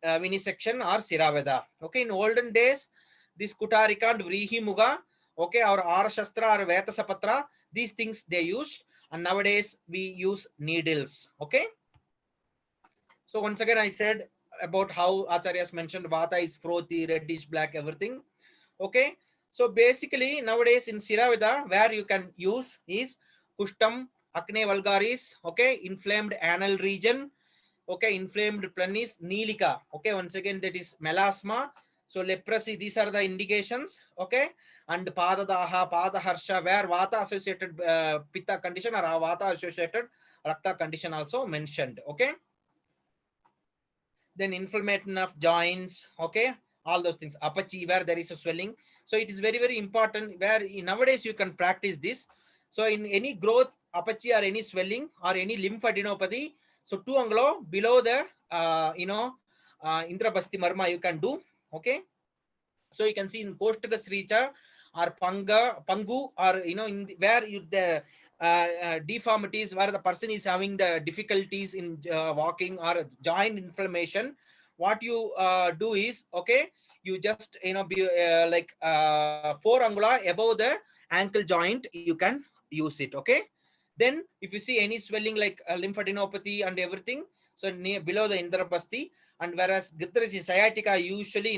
B: vivisection or siraveda. Okay, in olden days, this kutarika and vrihi muga, okay, or Arashastra or Vetasapatra, these things they used, and nowadays we use needles. Okay, so once again I said about how Acharyas mentioned Vata is frothy, reddish, black, everything. Okay, so basically nowadays in Siraveda, where you can use is Kushtam, Acne vulgaris, okay, inflamed anal region, okay, inflamed penis, Nilika, okay, once again that is melasma, So leprosy, these are the indications, okay? And padadaha, padaharsha, where vata associated pitta condition or vata associated rakta condition also mentioned, okay? Then inflammation of joints, okay? All those things. Apachi, where there is a swelling. So it is very, very important where nowadays you can practice this. So in any growth, apachi or any swelling or any lymphadenopathy, so 2 anglo below the, intrabasti marma you can do, okay? So you can see in Koshtaka Sricha or Pangu or, in where the deformities, where the person is having the difficulties in walking or joint inflammation, what you do is, okay, you just, be like 4 angula above the ankle joint, you can use it, okay? Then if you see any swelling like lymphadenopathy and everything, so near below the indrapasti, and whereas Githris sciatica usually,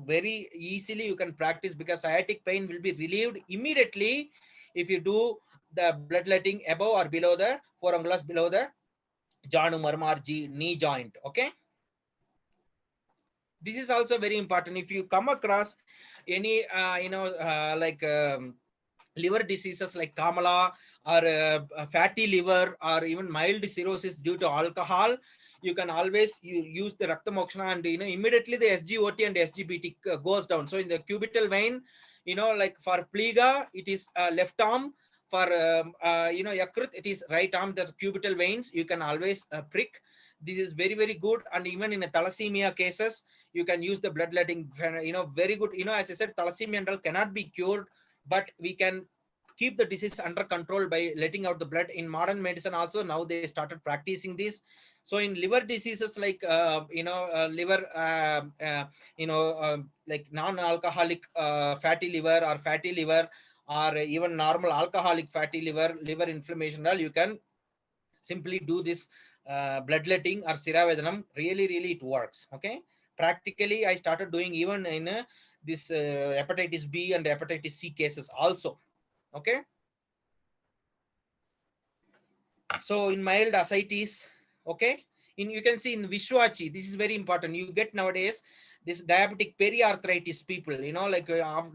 B: very easily you can practice because sciatic pain will be relieved immediately if you do the bloodletting above or below the 4 angulas below the Janu Marmar knee joint, okay? This is also very important. If you come across any, like liver diseases like Kamala or fatty liver or even mild cirrhosis due to alcohol, you can always use the Raktamokshana and, immediately the SGOT and SGBT goes down. So in the cubital vein, like for Pliga, it is left arm. For, Yakrut, it is right arm, the cubital veins, you can always prick. This is very, very good. And even in a thalassemia cases, you can use the bloodletting, very good. As I said, thalassemia and all cannot be cured, but we can keep the disease under control by letting out the blood. In modern medicine also, now they started practicing this. So in liver diseases like, liver, like non-alcoholic fatty liver or fatty liver, or even normal alcoholic fatty liver inflammation, you can simply do this bloodletting or siravedanam. Really it works, okay? Practically I started doing even in this hepatitis B and hepatitis C cases also, okay? So in mild ascites, okay, you can see in Vishwachi, this is very important. You get nowadays this diabetic periarthritis people, like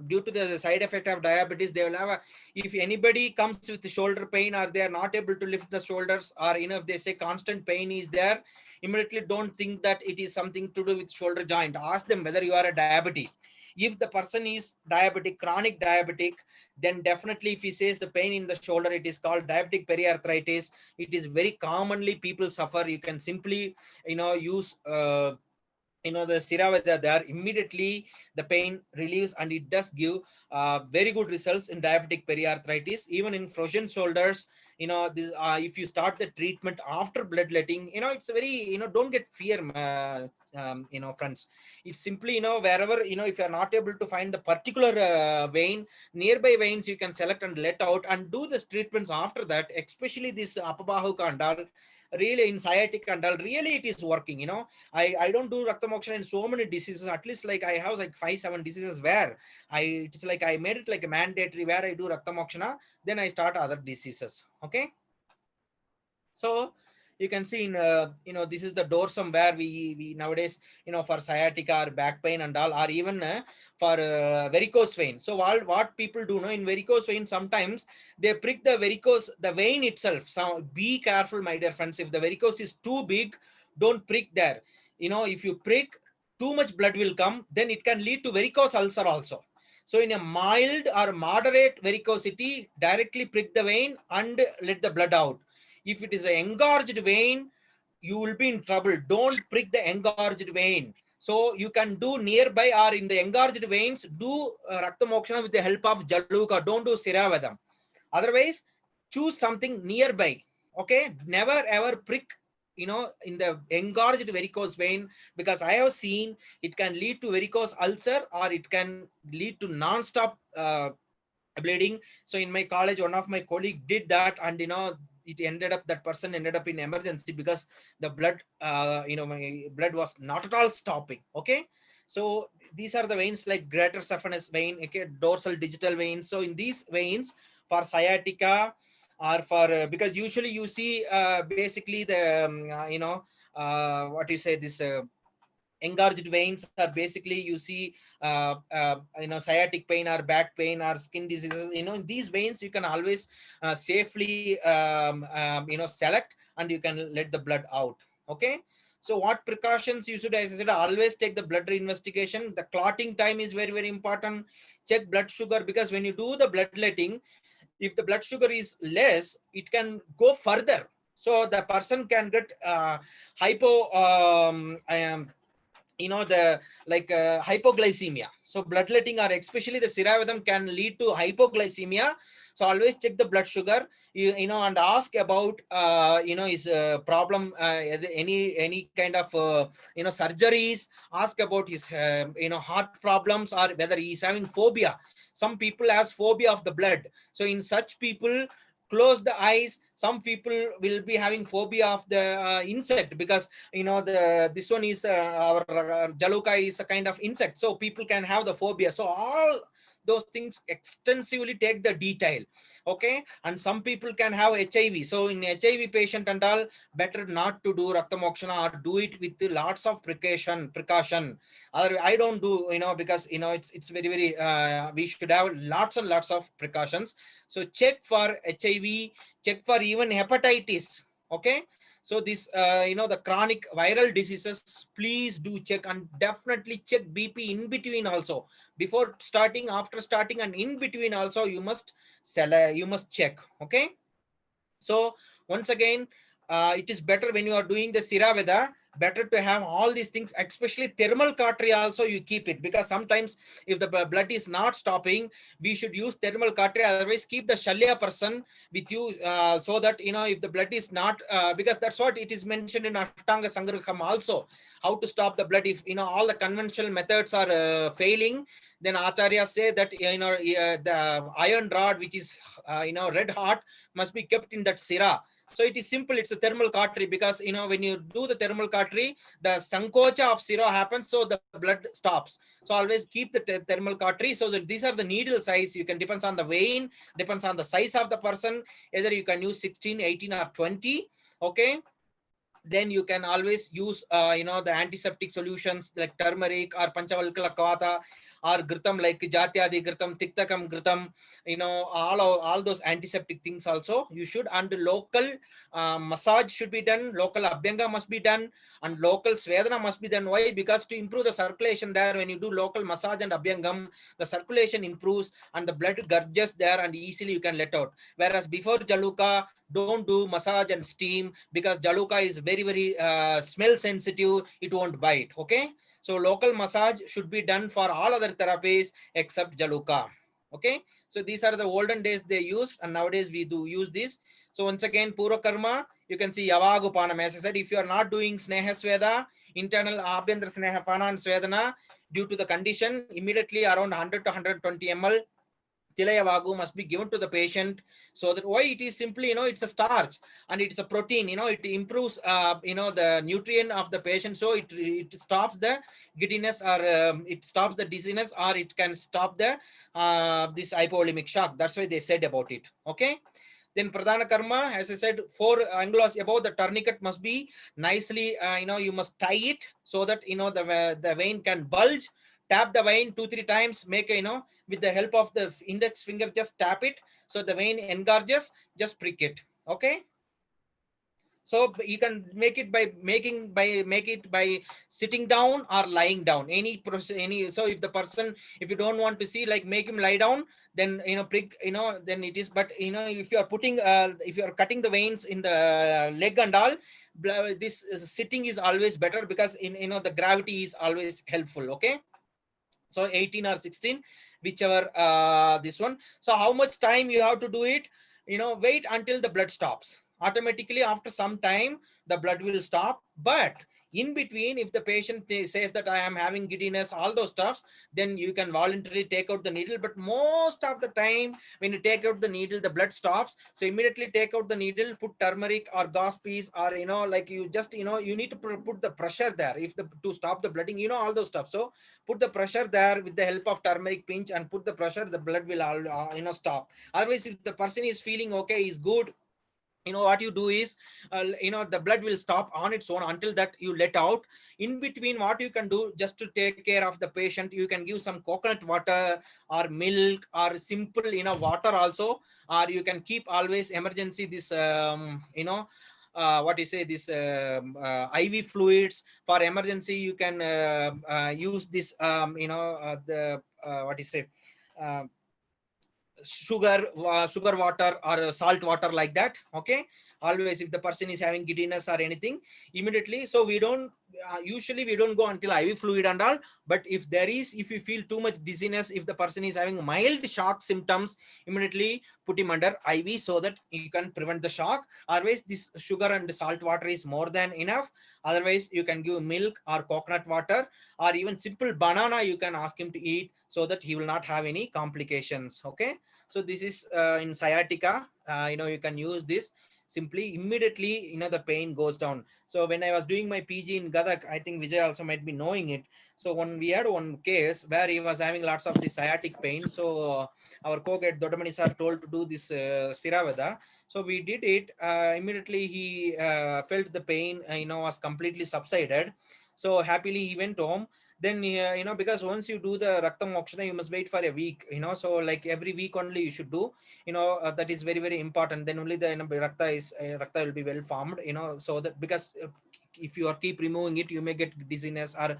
B: due to the side effect of diabetes, they will have if anybody comes with shoulder pain or they are not able to lift the shoulders, or if they say constant pain is there, immediately don't think that it is something to do with shoulder joint. Ask them whether you are a diabetes. If the person is diabetic, chronic diabetic, then definitely if he says the pain in the shoulder, it is called diabetic periarthritis. It is very commonly people suffer. You can simply, use the Siraveda there, immediately the pain relieves, and it does give very good results in diabetic periarthritis. Even in frozen shoulders, this, if you start the treatment after bloodletting, it's very, don't get fear, friends. It's simply, wherever, if you're not able to find the particular vein, nearby veins you can select and let out and do this treatments after that, especially this Apabahuka and all, really in sciatic and all, really it is working. I don't do Raktamokshana in so many diseases. At least like I have like 5-7 diseases where it's like I made it like a mandatory where I do Raktamokshana, then I start other diseases, okay? So you can see in this is the dorsum where we nowadays, for sciatica or back pain and all, or even for varicose vein. So what people do in varicose vein, sometimes they prick the vein itself. So be careful, my dear friends. If the varicose is too big, don't prick there. If you prick, too much blood will come, then it can lead to varicose ulcer also. So in a mild or moderate varicosity, directly prick the vein and let the blood out. If it is an engorged vein, you will be in trouble. Don't prick the engorged vein. So you can do nearby or in the engorged veins, do Raktamokshana with the help of Jaluka. Don't do Siravadam. Otherwise, choose something nearby. Okay, never ever prick, in the engorged varicose vein, because I have seen it can lead to varicose ulcer or it can lead to non-stop bleeding. So in my college, one of my colleague did that, and it ended up, that person ended up in emergency because the blood, my blood was not at all stopping. Okay, so these are the veins like greater saphenous vein, okay, dorsal digital veins. So in these veins, for sciatica or for because usually you see basically the what you say, this Engorged veins are basically, you see, sciatic pain or back pain or skin diseases. These veins you can always safely select, and you can let the blood out. Okay. So what precautions you should, as I said, always take the blood investigation. The clotting time is very, very important. Check blood sugar, because when you do the bloodletting, if the blood sugar is less, it can go further. So the person can get hypo the hypoglycemia. So bloodletting, or especially the Siravedam, can lead to hypoglycemia. So always check the blood sugar, and ask about is problem, any kind of surgeries. Ask about his heart problems, or whether he is having phobia. Some people has phobia of the blood. So in such people, close the eyes. Some people will be having phobia of the insect, because this one is our jaluka is a kind of insect, so people can have the phobia. So all those things extensively take the detail. Okay. And some people can have HIV. So in HIV patient and all, better not to do Raktamokshana, or do it with lots of precaution. I don't do, because it's very, very we should have lots and lots of precautions. So check for HIV, check for even hepatitis. Okay. So this the chronic viral diseases, please do check, and definitely check BP in between also. Before starting, after starting, and in between also, you must check. Okay. So once again, it is better when you are doing the Siraveda, better to have all these things, especially thermal cautery also you keep it, because sometimes if the blood is not stopping, we should use thermal cautery. Otherwise, keep the Shalya person with you, so that, if the blood is not, because that's what it is mentioned in Ashtanga Sangraham also, how to stop the blood. If, all the conventional methods are failing, then Acharya say that, the iron rod, which is, red hot, must be kept in that sira. So it is simple. It's a thermal cautery, because when you do the thermal cautery, the sankocha of sira happens, so the blood stops. So always keep the thermal cautery. So that these are the needle size. You can, depends on the vein, depends on the size of the person. Either you can use 16, 18, or 20. Okay. Then you can always use the antiseptic solutions like turmeric or panchavalkala kavata, or ghritam like jatyadi ghritam, tiktakam ghritam, all those antiseptic things also you should. And local massage should be done, local abhyanga must be done, and local svedana must be done. Why? Because to improve the circulation there, when you do local massage and abhyangam, the circulation improves and the blood gurges there, and easily you can let out. Whereas before jaluka, don't do massage and steam, because jaluka is very, very smell sensitive. It won't bite. Okay. So local massage should be done for all other therapies except jaluka. Okay. So these are the olden days they used, and nowadays we do use this. So once again, Purva Karma, you can see Yavagupanam. As I said, if you are not doing Sneha Sweda, internal Abhyandra Sneha Pana and Svedana, due to the condition, immediately around 100 to 120 ml Tilayavagu must be given to the patient. So that, why? It is simply, it's a starch and it's a protein, it improves, the nutrient of the patient. So it stops the giddiness, or it stops the dizziness, or it can stop the, this hypovolemic shock. That's why they said about it. Okay. Then Pradhana Karma, as I said, 4 angles above the tourniquet must be nicely, you must tie it so that, the vein can bulge. Tap the vein 2-3 times, make a, with the help of the index finger, just tap it. So the vein engorges, just prick it. Okay. So you can make it by sitting down or lying down. Any process, so if the person, if you don't want to see, like, make him lie down, then prick, then it is. But if you are putting, if you are cutting the veins in the leg and all, this sitting is always better, because the gravity is always helpful. Okay. So 18 or 16, whichever, this one. So how much time you have to do it? Wait until the blood stops. Automatically after some time the blood will stop. But in between, if the patient says that I am having giddiness, all those stuffs, then you can voluntarily take out the needle. But most of the time when you take out the needle, the blood stops. So immediately take out the needle, put turmeric or gauze piece, or like you just, you need to put the pressure there, if to stop the blooding, all those stuff. So put the pressure there with the help of turmeric pinch, and put the pressure, the blood will all stop. Otherwise, if the person is feeling okay, is good, what you do is, the blood will stop on its own until that you let out. In between, what you can do just to take care of the patient, you can give some coconut water or milk or simple, water also, or you can keep always emergency this, what you say, this IV fluids for emergency. You can use this, the what you say, uh, sugar water or salt water, like that. Okay, always if the person is having giddiness or anything, immediately. So we don't, usually we don't go until IV fluid and all. But if you feel too much dizziness, if the person is having mild shock symptoms, immediately put him under IV so that you can prevent the shock. Otherwise, this sugar and salt water is more than enough. Otherwise, you can give milk or coconut water, or even simple banana you can ask him to eat, so that he will not have any complications. Okay, so this is in sciatica. You can use this simply, immediately, the pain goes down. So when I was doing my PG in Gadak, I think Vijay also might be knowing it. So when we had one case where he was having lots of this sciatic pain, so our co-guide Dodamani sir told to do this Siravada. So we did it. Immediately he felt the pain, was completely subsided. So happily he went home. Then because once you do the Raktamokshana, you must wait for a week. So like every week only you should do. That is very very important. Then only the rakta will be well formed. So that, because if you are keep removing it, you may get dizziness, or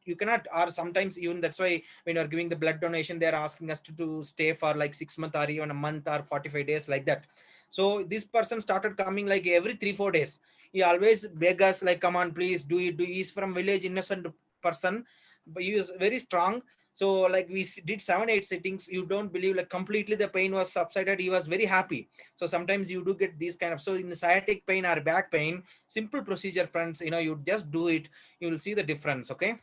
B: you cannot. Or sometimes even that's why when you are giving the blood donation, they are asking us to stay for like 6 months or even a month or 45 days, like that. So this person started coming like every 3-4 days. He always beg us like, come on, please do it. He's from village, innocent person, but he was very strong. So like we did 7-8 sittings. You don't believe, like completely the pain was subsided. He was very happy. So sometimes you do get these kind of, so in the sciatic pain or back pain, simple procedure, friends, you just do it, you will see the difference. Okay.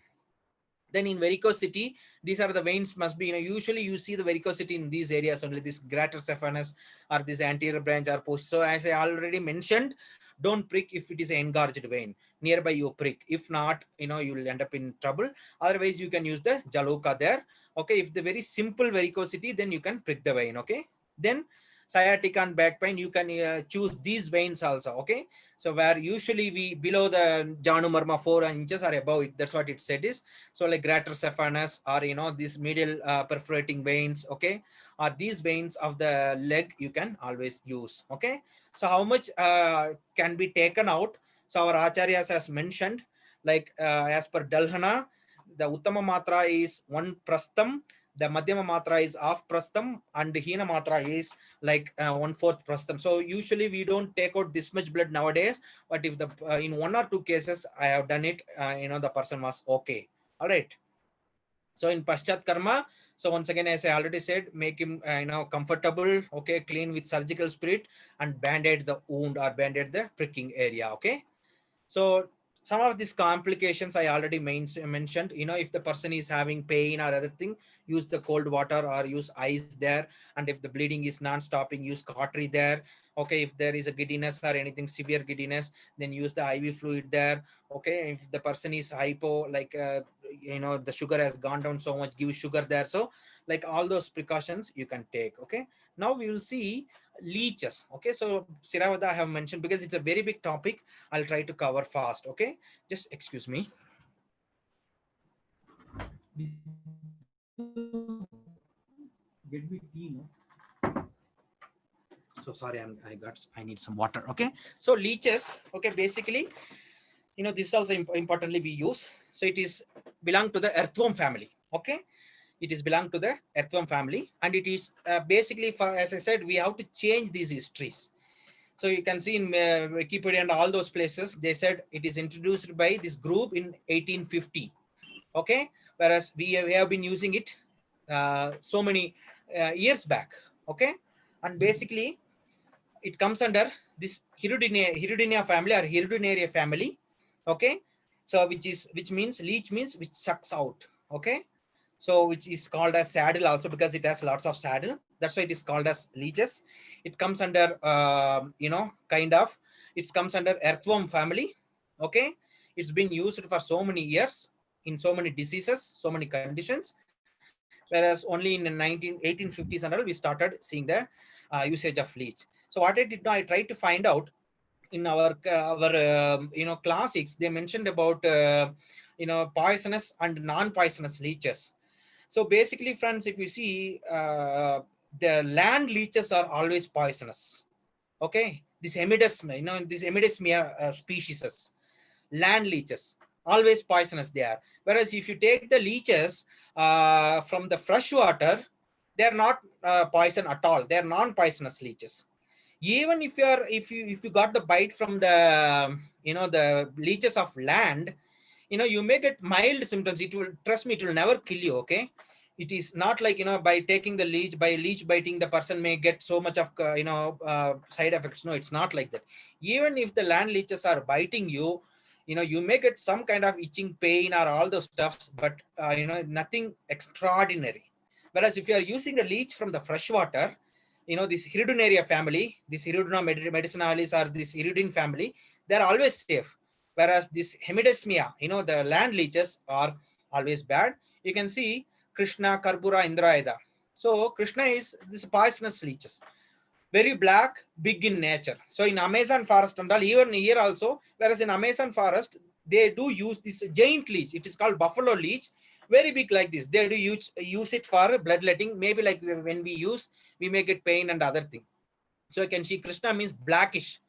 B: Then in varicosity, these are the veins must be, usually you see the varicosity in these areas only, this greater saphenous or this anterior branch or post. So as I already mentioned, don't prick if it is an engorged vein. Nearby you prick. If not, you will end up in trouble. Otherwise, you can use the jaluka there. Okay, if the very simple varicosity, then you can prick the vein. Okay. Then sciatica and back pain, you can choose these veins also. Okay. So where usually we below the Janu Marma 4 inches or above it, that's what it said is. So like greater saphenous, or these medial perforating veins. Okay, or these veins of the leg you can always use. Okay, so how much can be taken out? So our acharyas has mentioned, like as per Dalhana, the Uttama Matra is 1 prastham, the Madhyama Matra is half prastham, and Hina Matra is like 1/4 prastham. So usually we don't take out this much blood nowadays, but if the in 1 or 2 cases I have done it, the person was okay. All right. So in Paschat Karma, so once again, as I already said, make him comfortable, okay, clean with surgical spirit, and band-aid the wound or band-aid the pricking area. Okay. So some of these complications I already mentioned. If the person is having pain or other thing, use the cold water or use ice there. And if the bleeding is non-stopping, use cautery there. Okay, if there is a giddiness or anything severe giddiness, then use the IV fluid there. Okay, if the person is hypo, like the sugar has gone down so much, give sugar there. So like all those precautions you can take. Okay, now we will see leeches. Okay, so Siravada I have mentioned because it's a very big topic. I'll try to cover fast. Okay, just excuse me. So sorry, I need some water. Okay, so leeches. Okay, basically, this also importantly we use. So it is belong to the earthworm family. Okay, it is belong to the earthworm family, and it is basically, for, as I said, we have to change these histories. So you can see in Wikipedia and all those places, they said it is introduced by this group in 1850. Okay, whereas we have been using it so many years back. Okay, and basically it comes under this Hirudinea family or Hirudinaria family. Okay, so which means leech means which sucks out. Okay, so which is called as saddle also because it has lots of saddle. That's why it is called as leeches. It comes under kind of, it comes under earthworm family. Okay, it's been used for so many years in so many diseases, so many conditions, whereas only in the 1850s and all we started seeing the usage of leech. So what I did now, I tried to find out in our classics. They mentioned about poisonous and non-poisonous leeches. So basically, friends, if you see, the land leeches are always poisonous. Okay, this Hemidesmia, this Hemidesmia species, land leeches, always poisonous they are. Whereas if you take the leeches from the fresh water, they are not poison at all. They are non-poisonous leeches. Even if you got the bite from the the leeches of land, you may get mild symptoms. It will, trust me, it will never kill you. Okay, it is not like by taking the leech, by leech biting, the person may get so much of side effects. No, it's not like that. Even if the land leeches are biting you, you may get some kind of itching pain or all those stuffs, but nothing extraordinary. Whereas if you are using a leech from the fresh water, this Hirudinaria family, this Hirudina medicinalis or this Hirudin family, they're always safe. Whereas this Hemidesmia, the land leeches are always bad. You can see Krishna, Karbura, Indraida. So Krishna is this poisonous leeches, very black, big in nature. So in Amazon forest and all, even here also, whereas in Amazon forest, they do use this giant leech. It is called buffalo leech, very big like this. They do use it for bloodletting. Maybe like when we may get pain and other thing. So you can see Krishna means blackish.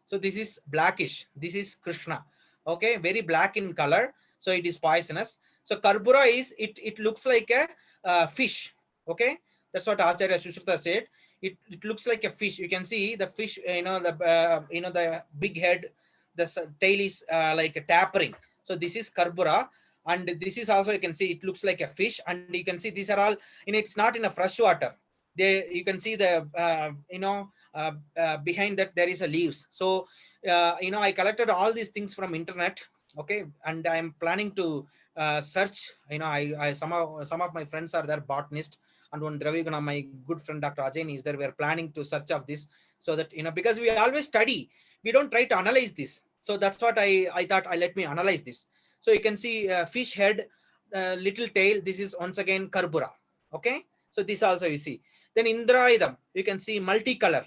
B: So this is blackish. This is Krishna. Okay, very black in color. So it is poisonous. So Karbura is, it looks like a fish. Okay, that's what Acharya Sushruta said. It looks like a fish. You can see the fish, the big head, the tail is like a tapering. So this is Karbura. And this is also, you can see it looks like a fish. And you can see these are all, it's not in a fresh water. You can see the, behind that there is a leaves. So, I collected all these things from internet. Okay. And I'm planning to search, some of my friends are there, botanist, and one Draviguna, my good friend Dr. Ajay is there. We're planning to search of this, so that, because we always study, we don't try to analyze this. So that's what I thought, let me analyze this. So you can see fish head, little tail. This is once again Karbura. Okay. So this also you see. Then Indraidam, you can see multicolor.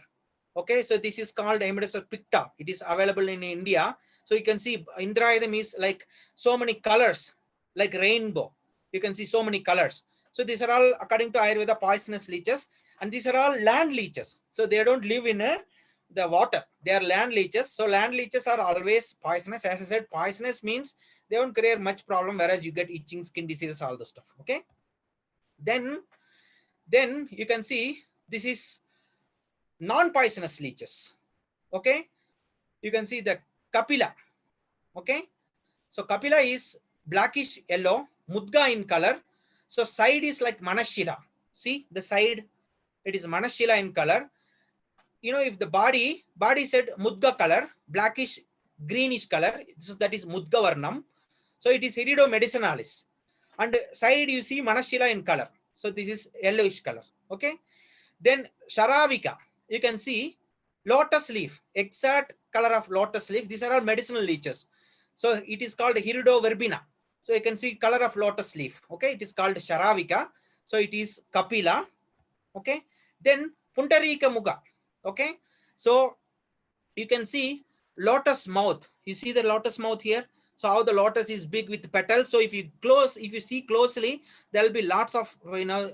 B: Okay. So this is called Hemidesmia picta. It is available in India. So you can see Indraidam is like so many colors, like rainbow. You can see so many colors. So these are all, according to Ayurveda, poisonous leeches, and these are all land leeches. So they don't live in the water. They are land leeches. So land leeches are always poisonous. As I said, poisonous means they don't create much problem, whereas you get itching, skin diseases, all the stuff. Okay. Then you can see this is non-poisonous leeches. Okay. You can see the Kapila. Okay. So Kapila is blackish yellow, mudga in color. So side is like Manashila. See the side, it is Manashila in color. If the body said mudga color, blackish greenish color, that is mudga varnam. So it is Irido medicinalis. And side you see Manashila in color. So this is yellowish color. Okay. Then Sharavika, you can see lotus leaf, exact color of lotus leaf. These are all medicinal leeches. So it is called Hirido verbena. So you can see color of lotus leaf. Okay. It is called Sharavika. So it is Kapila. Okay. Then Puntarika Muga. Okay. So you can see lotus mouth. You see the lotus mouth here. So how the lotus is big with petals. So if you see closely, there will be lots of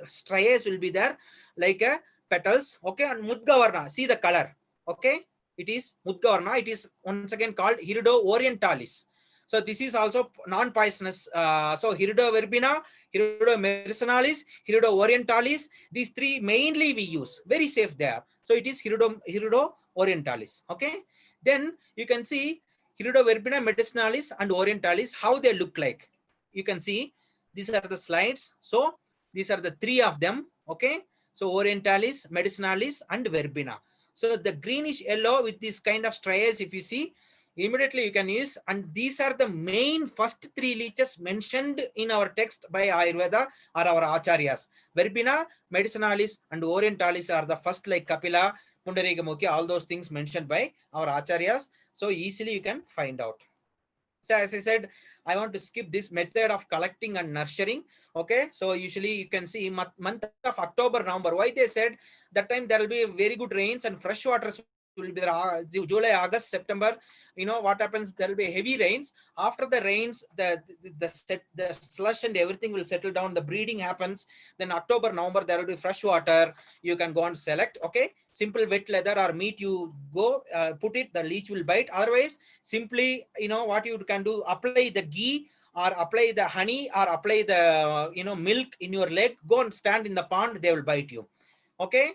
B: striae will be there, like petals. Okay. And Mudgavarna, see the color. Okay. It is Mudgavarna. It is once again called Hirido orientalis. So this is also non-poisonous. So Hirido verbena, Hirido medicinalis, Hirido orientalis. These three mainly we use. Very safe there. So it is Hirido orientalis. Okay. Then you can see Hirido verbena, medicinalis, and orientalis, how they look like. You can see these are the slides. So these are the three of them. Okay. So orientalis, medicinalis, and verbena. So the greenish yellow with this kind of striae, if you see, immediately you can use. And these are the main first three leeches mentioned in our text by Ayurveda or our acharyas. Verbena, medicinalis, and orientalis are the first, like Kapila, Pundarika Mukhi, all those things mentioned by our acharyas. So easily you can find out. So as I said, I want to skip this method of collecting and nurturing. Okay, so usually you can see month of October, November. Why they said that time there will be very good rains and fresh waters will be there. July, August, September. You know what happens? There will be heavy rains. After the rains, the slush and everything will settle down. The breeding happens. Then October, November, there will be fresh water. You can go and select. Okay, simple wet leather or meat. You go put it. The leech will bite. Otherwise, simply what you can do: apply the ghee or apply the honey or apply the milk in your leg. Go and stand in the pond. They will bite you. Okay.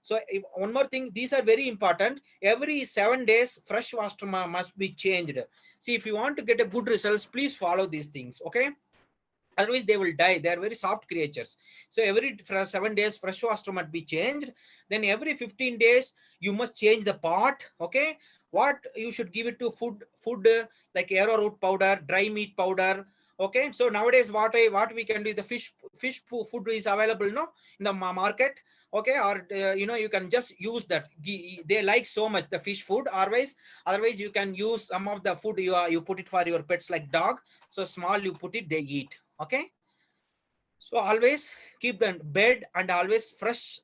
B: So one more thing, these are very important. Every 7 days fresh water must be changed. See, if you want to get a good results, please follow these things. Okay, otherwise they will die. They are very soft creatures. So every 7 days fresh water must be changed. Then every 15 days you must change the pot. Okay, what you should give it to food like arrowroot powder, dry meat powder. Okay, so nowadays what we can do, the fish food is available no in the market. Okay, or you can just use that. They like so much the fish food. Otherwise you can use some of the food you put it for your pets like dog. So small you put it, they eat. Okay, so always keep the bed and always fresh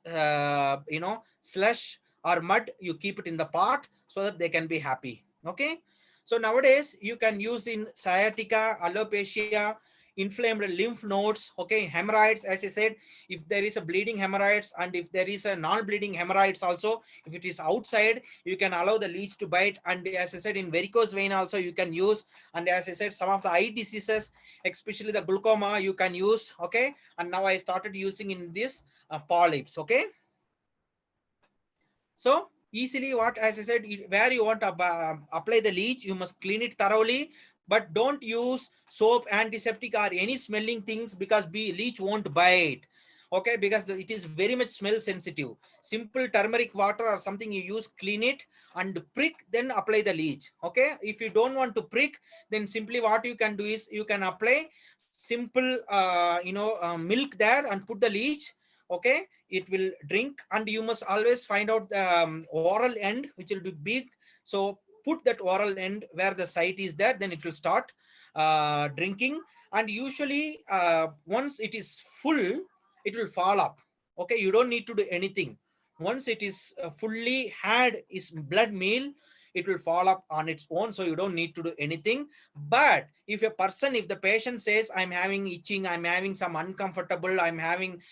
B: slush or mud, you keep it in the pot so that they can be happy. Okay, so nowadays you can use in sciatica, alopecia, inflamed lymph nodes. Okay, hemorrhoids, as I said, if there is a bleeding hemorrhoids and if there is a non-bleeding hemorrhoids also, if it is outside, you can allow the leech to bite. And as I said, in varicose vein also you can use. And as I said, some of the eye diseases, especially the glaucoma, you can use. Okay, and now I started using in this polyps. Okay, so easily what, as I said, where you want to apply the leech, you must clean it thoroughly, but don't use soap, antiseptic or any smelling things, because leech won't bite. Okay, because it is very much smell sensitive. Simple turmeric water or something you use, clean it and prick, then apply the leech. Okay, if you don't want to prick, then simply what you can do is you can apply simple milk there and put the leech. Okay, it will drink. And you must always find out the oral end which will be big. So put that oral end where the site is there, then it will start drinking. And usually once it is full, it will fall up. Okay, you don't need to do anything. Once it is fully had is blood meal, it will fall up on its own, so you don't need to do anything. But if the patient says, I'm having itching, I'm having some uncomfortable, I'm having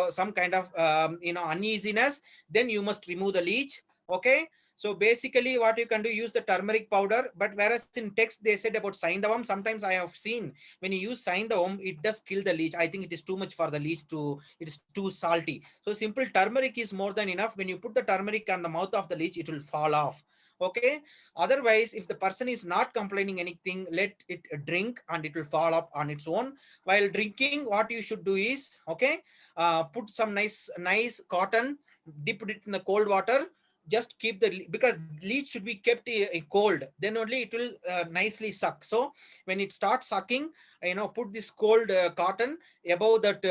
B: some kind of uneasiness, then you must remove the leech. Okay, so basically what you can do, use the turmeric powder. But whereas in text they said about Saindavam, sometimes I have seen when you use Saindavam, it does kill the leech. I think it is too much for the leech, it is too salty. So simple turmeric is more than enough. When you put the turmeric on the mouth of the leech, it will fall off. Okay, otherwise if the person is not complaining anything, let it drink and it will fall up on its own. While drinking, what you should do is, okay, put some nice cotton, dip it in the cold water, just keep because leech should be kept cold, then only it will nicely suck. So when it starts sucking, put this cold cotton above that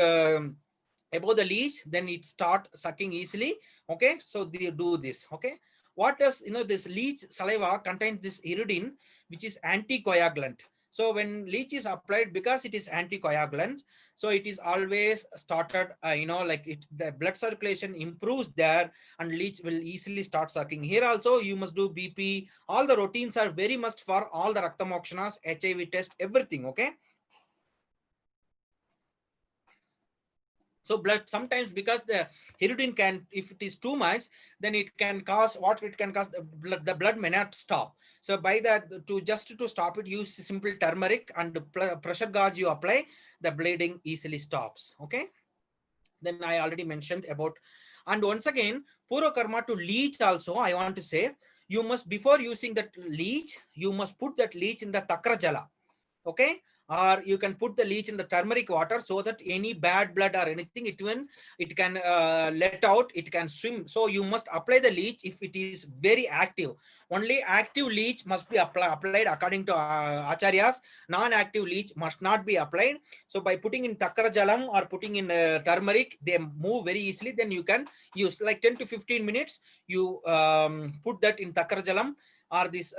B: above the leech, then it start sucking easily. Okay, so they do this. Okay, what does this leech saliva contains this iridine, which is anticoagulant. So when leech is applied, because it is anticoagulant, so it is always started like the blood circulation improves there, and leech will easily start sucking. Here also you must do BP. All the routines are very must for all the Raktamokshanas, HIV test, everything. Okay, so blood sometimes, because the iridine can, if it is too much, then it can cause the blood may not stop. So by that, to stop it, use simple turmeric and pressure gauge you apply, the bleeding easily stops. Okay, then I already mentioned about. And once again, purva karma to leech also, I want to say, you must, before using that leech, you must put that leech in the takra jala. Okay, or you can put the leech in the turmeric water, so that any bad blood or anything, it can let out, it can swim. So you must apply the leech if it is very active. Only active leech must be applied according to acharyas. Non-active leech must not be applied. So by putting in takra jalam or putting in turmeric, they move very easily. Then you can use like 10 to 15 minutes, you put that in takra jalam or this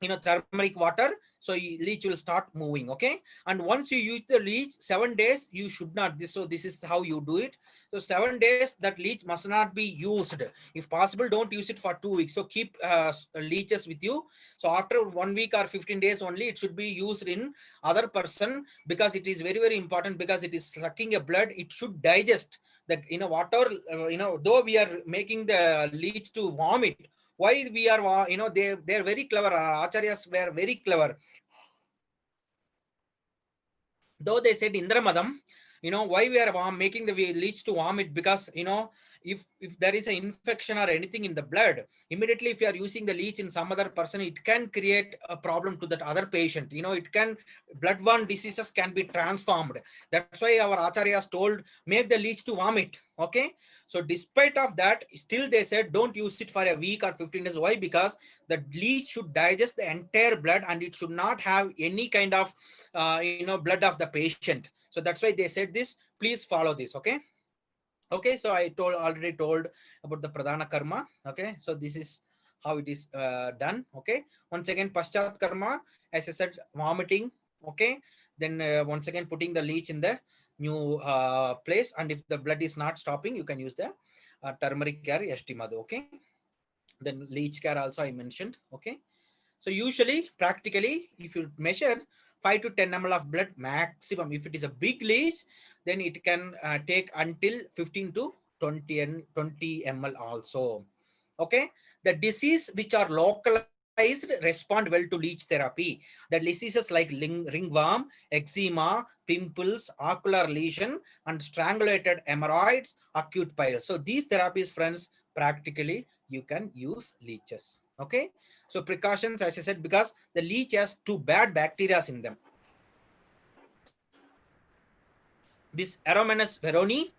B: turmeric water, so leech will start moving. Okay, and once you use the leech 7 days, you should not this is how you do it. So 7 days that leech must not be used. If possible, don't use it for 2 weeks. So keep leeches with you. So after 1 week or 15 days only it should be used in other person, because it is very very important, because it is sucking a blood. It should digest the water. Though we are making the leech to vomit, why we are they're very clever. Acharyas were very clever. Though they said Indramadam, why we are making the leech to vomit, because if there is an infection or anything in the blood, immediately if you are using the leech in some other person, it can create a problem to that other patient. It can, bloodborne diseases can be transformed. That's why our acharyas told, make the leech to vomit. Okay, so despite of that, still they said don't use it for a week or 15 days. Why? Because the leech should digest the entire blood, and it should not have any kind of blood of the patient. So that's why they said this. Please follow this. Okay. Okay, so I already told about the pradhana karma. Okay, so this is how it is done. Okay, once again paschat karma, as I said, vomiting. Okay, then once again putting the leech in the new place, and if the blood is not stopping, you can use the turmeric care yashtimadu. Okay, then leech care also I mentioned. Okay, so usually practically if you measure 5 to 10 ml of blood maximum, if it is a big leech, then it can take until 15 to 20 ml also. Okay, the disease which are localized respond well to leech therapy. The diseases like ringworm, eczema, pimples, ocular lesion, and strangulated hemorrhoids, acute piles. So these therapies, friends, practically you can use leeches. Okay, so precautions, as I said, because the leech has two bad bacteria in them, this Aromanus veroni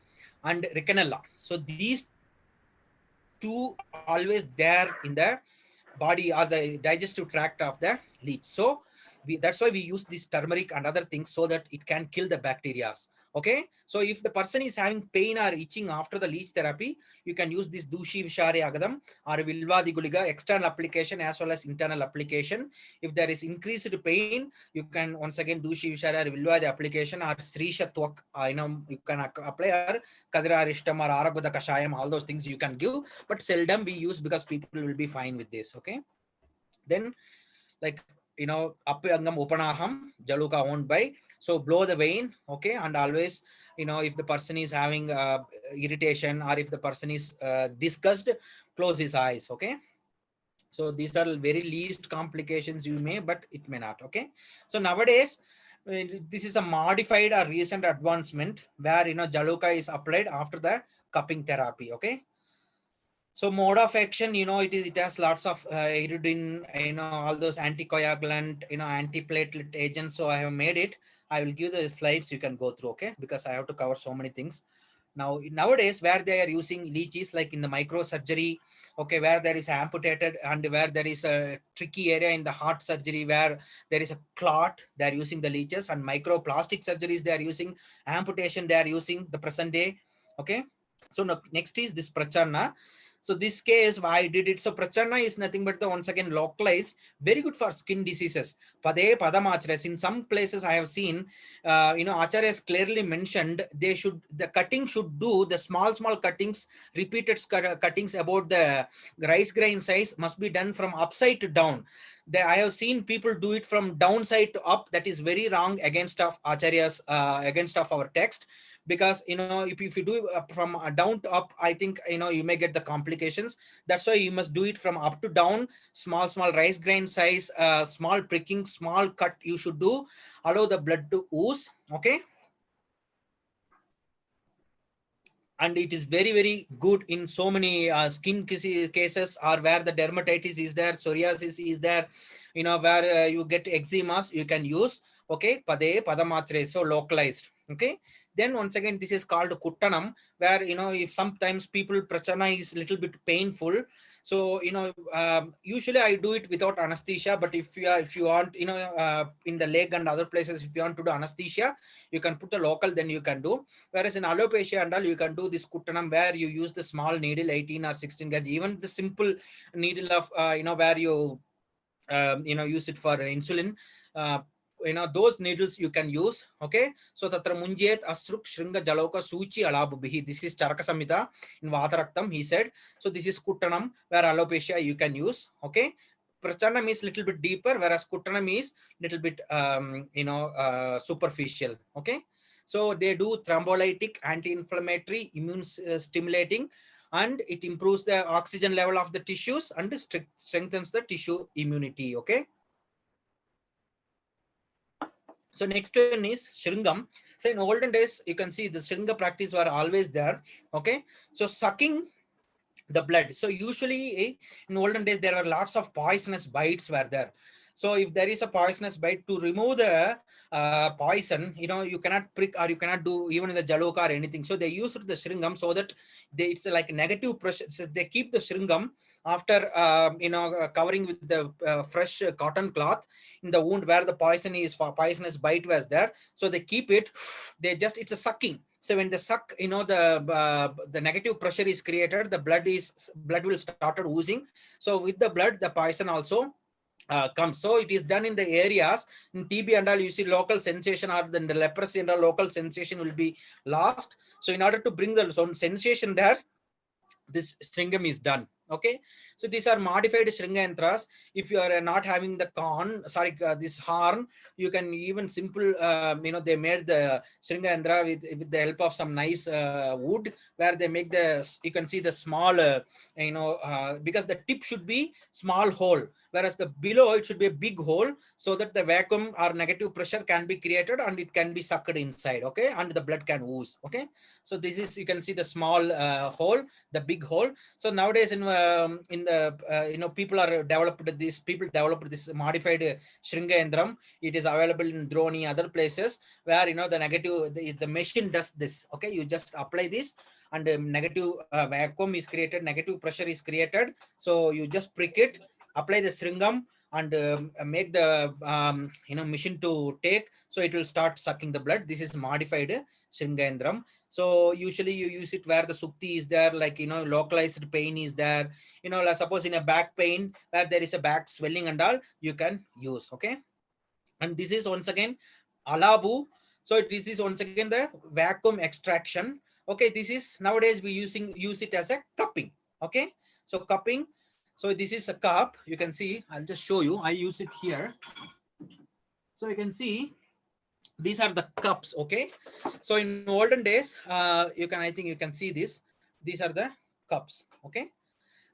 B: and Rickenella. So these two always there in the body or the digestive tract of the leech. So that's why we use this turmeric and other things, so that it can kill the bacteria. Okay, so if the person is having pain or itching after the leech therapy, you can use this Dushi Vishari Agadam or Vilvadi Guliga, external application as well as internal application. If there is increased pain, you can once again Dushi Vishari or Vilvadi application, or Srisha Twak, you can apply, or Kadirarishtam or Araguda Kashayam, all those things you can give, but seldom we use because people will be fine with this. Okay, then like Appangam Upanaham, Jaluka owned by. So blow the vein, okay, and always, if the person is having irritation, or if the person is disgust, close his eyes. Okay, so these are very least complications you may, but it may not. Okay, so nowadays this is a modified or recent advancement where Jaluka is applied after the cupping therapy. Okay, so mode of action, it has lots of iridine, all those anticoagulant, antiplatelet agents. So I have made it. I will give the slides, you can go through. Okay, because I have to cover so many things. Nowadays, where they are using leeches, like in the microsurgery, okay, where there is amputated, and where there is a tricky area in the heart surgery where there is a clot, they are using the leeches, and microplastic surgeries, they are using amputation, they are using the present day. Okay, so next is this Pracharna. So this case, why I did it. So Pracharna is nothing but the once again localized, very good for skin diseases. Pade Padamachres. In some places I have seen, Acharya has clearly mentioned the cutting should do the small cuttings, repeated cuttings about the rice grain size must be done from upside to down. I have seen people do it from downside to up. That is very wrong, against of Acharya's, against of our text. Because if you do from down to up, I think you may get the complications. That's why you must do it from up to down, small rice grain size, small pricking, small cut you should do, allow the blood to ooze. Okay, and it is very very good in so many skin cases, or where the dermatitis is there, psoriasis is there, where you get eczemas, you can use. Okay, Pade Padamachre, so localized. Okay, then once again this is called Kuttanam, where if sometimes people Prachana is little bit painful. So usually I do it without anesthesia, but if you want in the leg and other places, if you want to do anesthesia, you can put a local, then you can do. Whereas in alopecia and all, you can do this Kuttanam, where you use the small needle, 18 or 16 gauge, even the simple needle of where you use it for insulin. Those needles you can use. Okay, so tatra munjet asruk shringa jaloka suchi alabubihi. This is Charaka Samhita in Vataraktam, he said. So this is Kuttanam, where alopecia you can use. Okay, Prachanam is little bit deeper, whereas Kuttanam is little bit superficial. Okay, so they do thrombolytic, anti-inflammatory, immune stimulating, and it improves the oxygen level of the tissues and strengthens the tissue immunity. Okay, so next one is Shringam. So in olden days, you can see the Shringa practice were always there. Okay, so sucking the blood. So usually in olden days, there were lots of poisonous bites were there. So if there is a poisonous bite, to remove the poison, you cannot prick or you cannot do even in the jaloka or anything. So they used the shringam so that it's like negative pressure. So they keep the shringam after covering with the fresh cotton cloth in the wound where the poisonous bite was there. So they keep it. It's a sucking. So when the suck, the negative pressure is created, the blood will start oozing. So with the blood, the poison also comes. So it is done in the areas in TB and all. You see local sensation, or then the leprosy and all local sensation will be lost. So in order to bring the sensation there, this stringam is done. Okay, so these are modified Shringa yantras. If you are not having the this horn, you can even simple, they made the Shringa yantra with the help of some nice wood, where they make you can see the small, because the tip should be small hole, whereas the below it should be a big hole, so that the vacuum or negative pressure can be created and it can be sucked inside. Okay, and the blood can ooze. Okay, so this is, you can see the small hole, the big hole. So nowadays in the people developed this modified Shringa yantram. It is available in Droni, other places, where the negative, the machine does this. Okay, you just apply this and negative vacuum is created, negative pressure is created. So you just prick it, apply the shringam, and make the machine to take, so it will start sucking the blood. This is modified Shringa yantram. So usually you use it where the sukti is there, like localized pain is there, like suppose in a back pain where there is a back swelling and all, you can use. Okay, and this is once again alabu. So this is once again the vacuum extraction. Okay, this is nowadays we use it as a cupping. Okay, so cupping. So this is a cup. You can see, I'll just show you. I use it here. So you can see these are the cups. Okay, so in olden days, I think you can see this. These are the cups. Okay,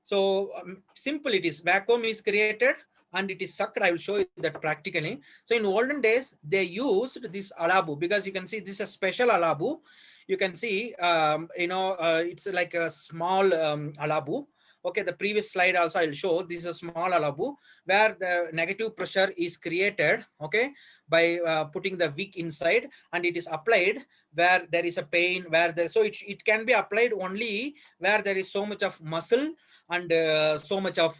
B: so simple it is. Vacuum is created and it is sucked. I will show you that practically. So in olden days, they used this alabu, because you can see this is a special alabu. You can see, it's like a small alabu. Okay, the previous slide also I'll show. This is a small alabu where the negative pressure is created. Okay, by putting the wick inside, and it is applied where there is a pain, so it can be applied only where there is so much of muscle and so much of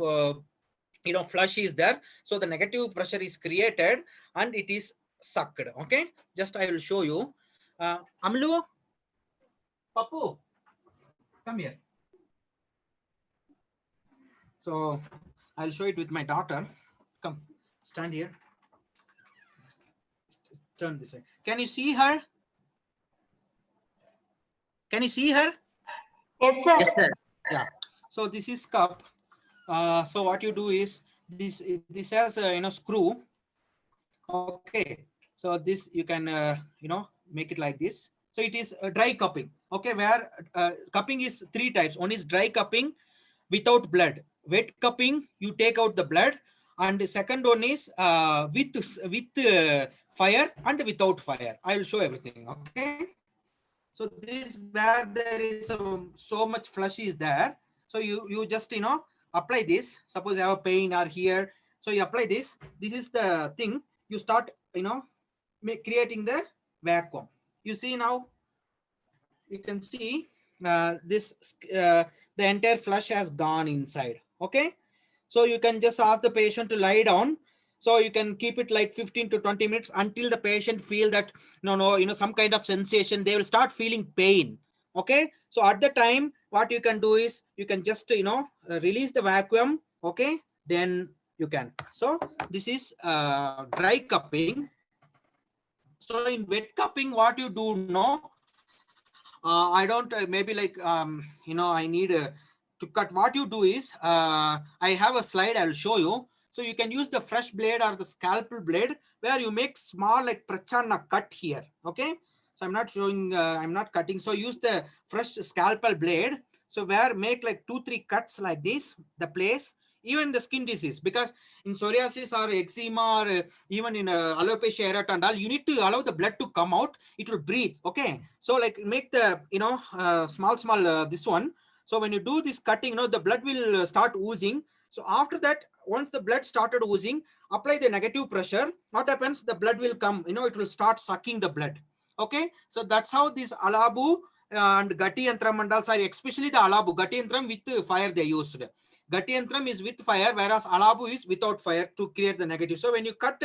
B: flush is there. So the negative pressure is created and it is sucked. Okay, just I will show you. Amlu, Papu, come here. So I'll show it with my daughter. Come, stand here. Turn this way. Can you see her? Can you see her?
A: Yes, sir.
D: Yes, sir.
B: Yeah. So this is cup. So what you do is this has a screw. Okay. So this you can make it like this. So it is a dry cupping. Okay, where cupping is 3 types. One is dry cupping without blood. Wet cupping, you take out the blood, and the second one is with fire and without fire. I will show everything. Okay. So this where there is so much flush is there. So you just apply this. Suppose you have a pain or here, so you apply this. This is the thing. You start creating the vacuum. You see now. You can see the entire flush has gone inside. Okay, so you can just ask the patient to lie down. So you can keep it like 15 to 20 minutes until the patient feel that some kind of sensation. They will start feeling pain. Okay, so at the time what you can do is you can just release the vacuum. Okay, then you can. So this is dry cupping. So in wet cupping, what you do know, I don't maybe like I need to cut. What you do is I have a slide I'll show you. So you can use the fresh blade or the scalpel blade where you make small like prachana cut here. Okay, so I'm not showing, I'm not cutting. So use the fresh scalpel blade. So where make like 2-3 cuts like this, the place, even the skin disease, because in psoriasis or eczema or even in alopecia areata and all, you need to allow the blood to come out. It will breathe. Okay, so like make the small this one. So when you do this cutting, the blood will start oozing. So after that, once the blood started oozing, apply the negative pressure. What happens? The blood will come. It will start sucking the blood. Okay, so that's how this alabu and gati yantram and all, sorry, especially the alabu, gati yantram with fire they used. Gati yantram is with fire, whereas alabu is without fire to create the negative. So when you cut,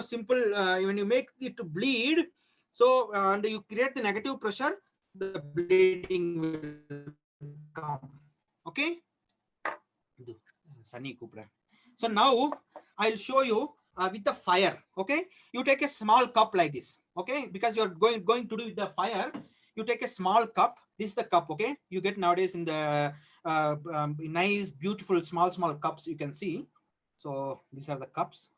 B: simple, when you make it to bleed, so and you create the negative pressure, the bleeding will come. Okay. So now I'll show you with the fire. Okay, you take a small cup like this. Okay, because you're going to do with the fire, you take a small cup. This is the cup. Okay, you get nowadays in the nice, beautiful, small cups. You can see. So these are the cups.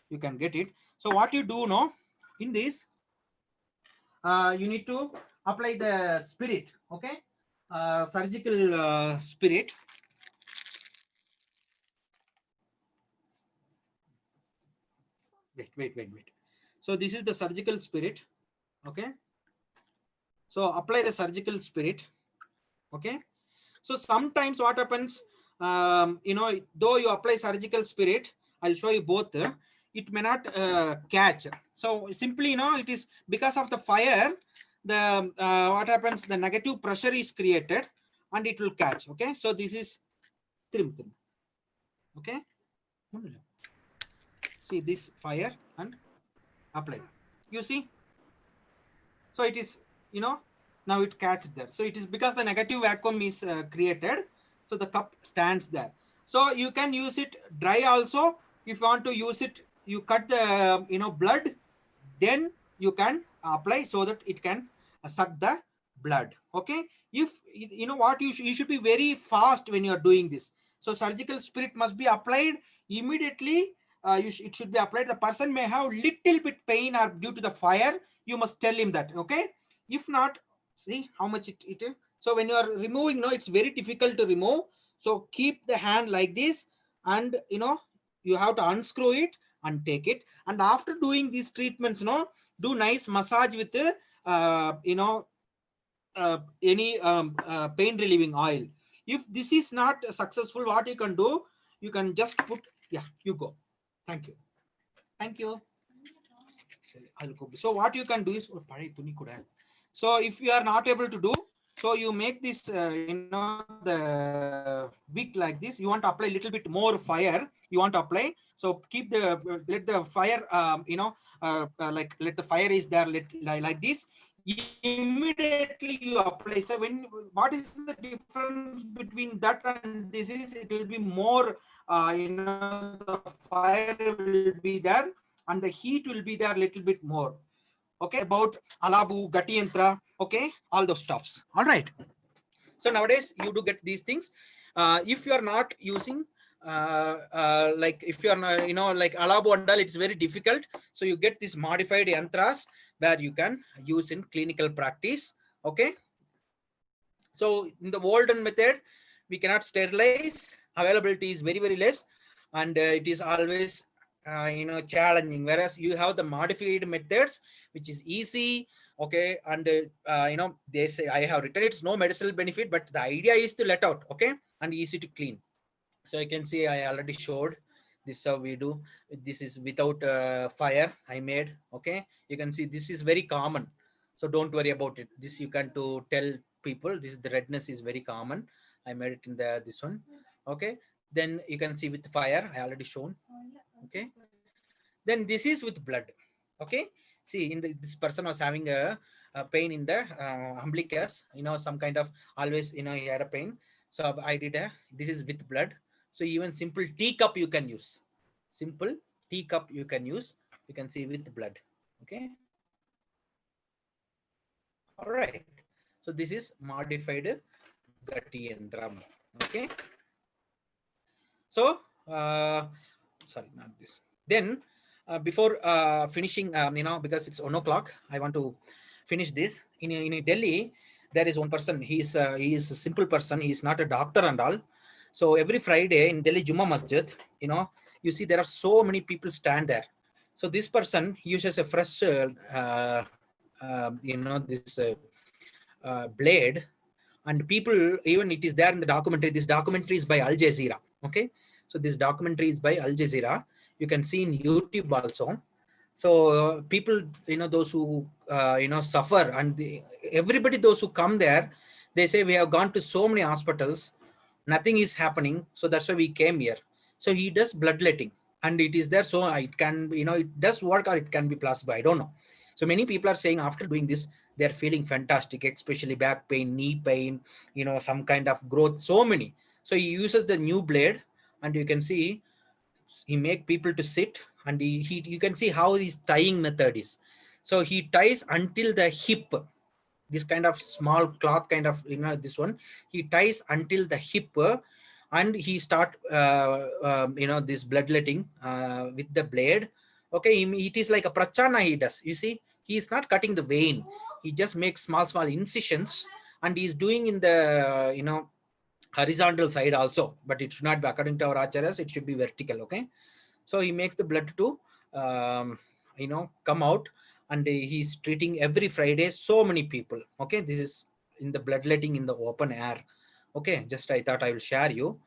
B: You can get it. So what you do now in this, you need to apply the spirit. Okay, surgical spirit. Wait. So this is the surgical spirit. Okay. So apply the surgical spirit. Okay. So sometimes what happens, though you apply surgical spirit, I'll show you both. It may not catch. So simply, it is because of the fire. The what happens? The negative pressure is created, and it will catch. Okay. So this is trim. Okay. See this fire and apply. You see. So it is, now it catches there. So it is because the negative vacuum is created. So the cup stands there. So you can use it dry also. If you want to use it, you cut the, blood, then you can apply so that it can suck the blood. Okay. If, what you should be very fast when you are doing this. So surgical spirit must be applied immediately. It should be applied. The person may have little bit pain or due to the fire. You must tell him that. Okay. If not, see how much it is. So when you are removing, it's very difficult to remove. So keep the hand like this, and you have to unscrew it and take it. And after doing these treatments, do nice massage with any pain relieving oil. If this is not successful, what you can do, you can just put, you go. Thank you. So what you can do is, so if you are not able to do, so you make this, the wick like this. You want to apply a little bit more fire. You want to apply. So keep the, let the fire, like let the fire is there, like this. Immediately you apply. So what is the difference between that and this is, it will be more, the fire will be there and the heat will be there a little bit more. Okay, about alabu, gati yantra, okay, all those stuffs. All right. So nowadays you do get these things. If you are not using, like if you are not, like alabu and all, it's very difficult. So you get these modified yantras where you can use in clinical practice. Okay. So in the olden method, we cannot sterilize. Availability is very less, and it is always challenging. Whereas you have the modified methods, which is easy. Okay, and they say, I have written it's no medicinal benefit, but the idea is to let out. Okay, and easy to clean. So you can see I already showed this how we do. This is without fire I made. Okay, you can see this is very common. So don't worry about it. This you can to tell people. This is the redness is very common. I made it in this one. Okay, then you can see with fire I already shown. Okay, then this is with blood. Okay, see in this person was having a pain in the umbilicus, some kind of always he had a pain. So I did this is with blood. So even simple teacup you can use. Simple teacup you can use. You can see with blood. Okay. All right. So this is modified Gati Yantram. Okay. So, sorry, not this. Then, before finishing, because it's 1 o'clock, I want to finish this. In Delhi, there is one person. He is a simple person. He is not a doctor and all. So every Friday in Delhi Juma Masjid, you see there are so many people stand there. So this person uses a fresh, this blade, and people, even it is there in the documentary. This documentary is by Al Jazeera. Okay, so this documentary is by Al Jazeera. You can see in YouTube also. So people, those who suffer, and everybody, those who come there, they say we have gone to so many hospitals, nothing is happening, so that's why we came here. So he does bloodletting, and it is there, so it can, it does work, or it can be placebo, I don't know. So many people are saying after doing this, they are feeling fantastic, especially back pain, knee pain, some kind of growth, so many. So he uses the new blade, and you can see he make people to sit, and you can see how his tying method is. So he ties until the hip, this kind of small cloth kind of, this one, he ties until the hip, and he start this bloodletting with the blade. Okay, it is like a prachana he does. You see, he is not cutting the vein, he just makes small incisions, and he is doing in the horizontal side also, but it should not be, according to our acharyas, it should be vertical. Okay, so he makes the blood to come out, and he's treating every Friday so many people. Okay, this is in the bloodletting in the open air. Okay, just I thought I will share you.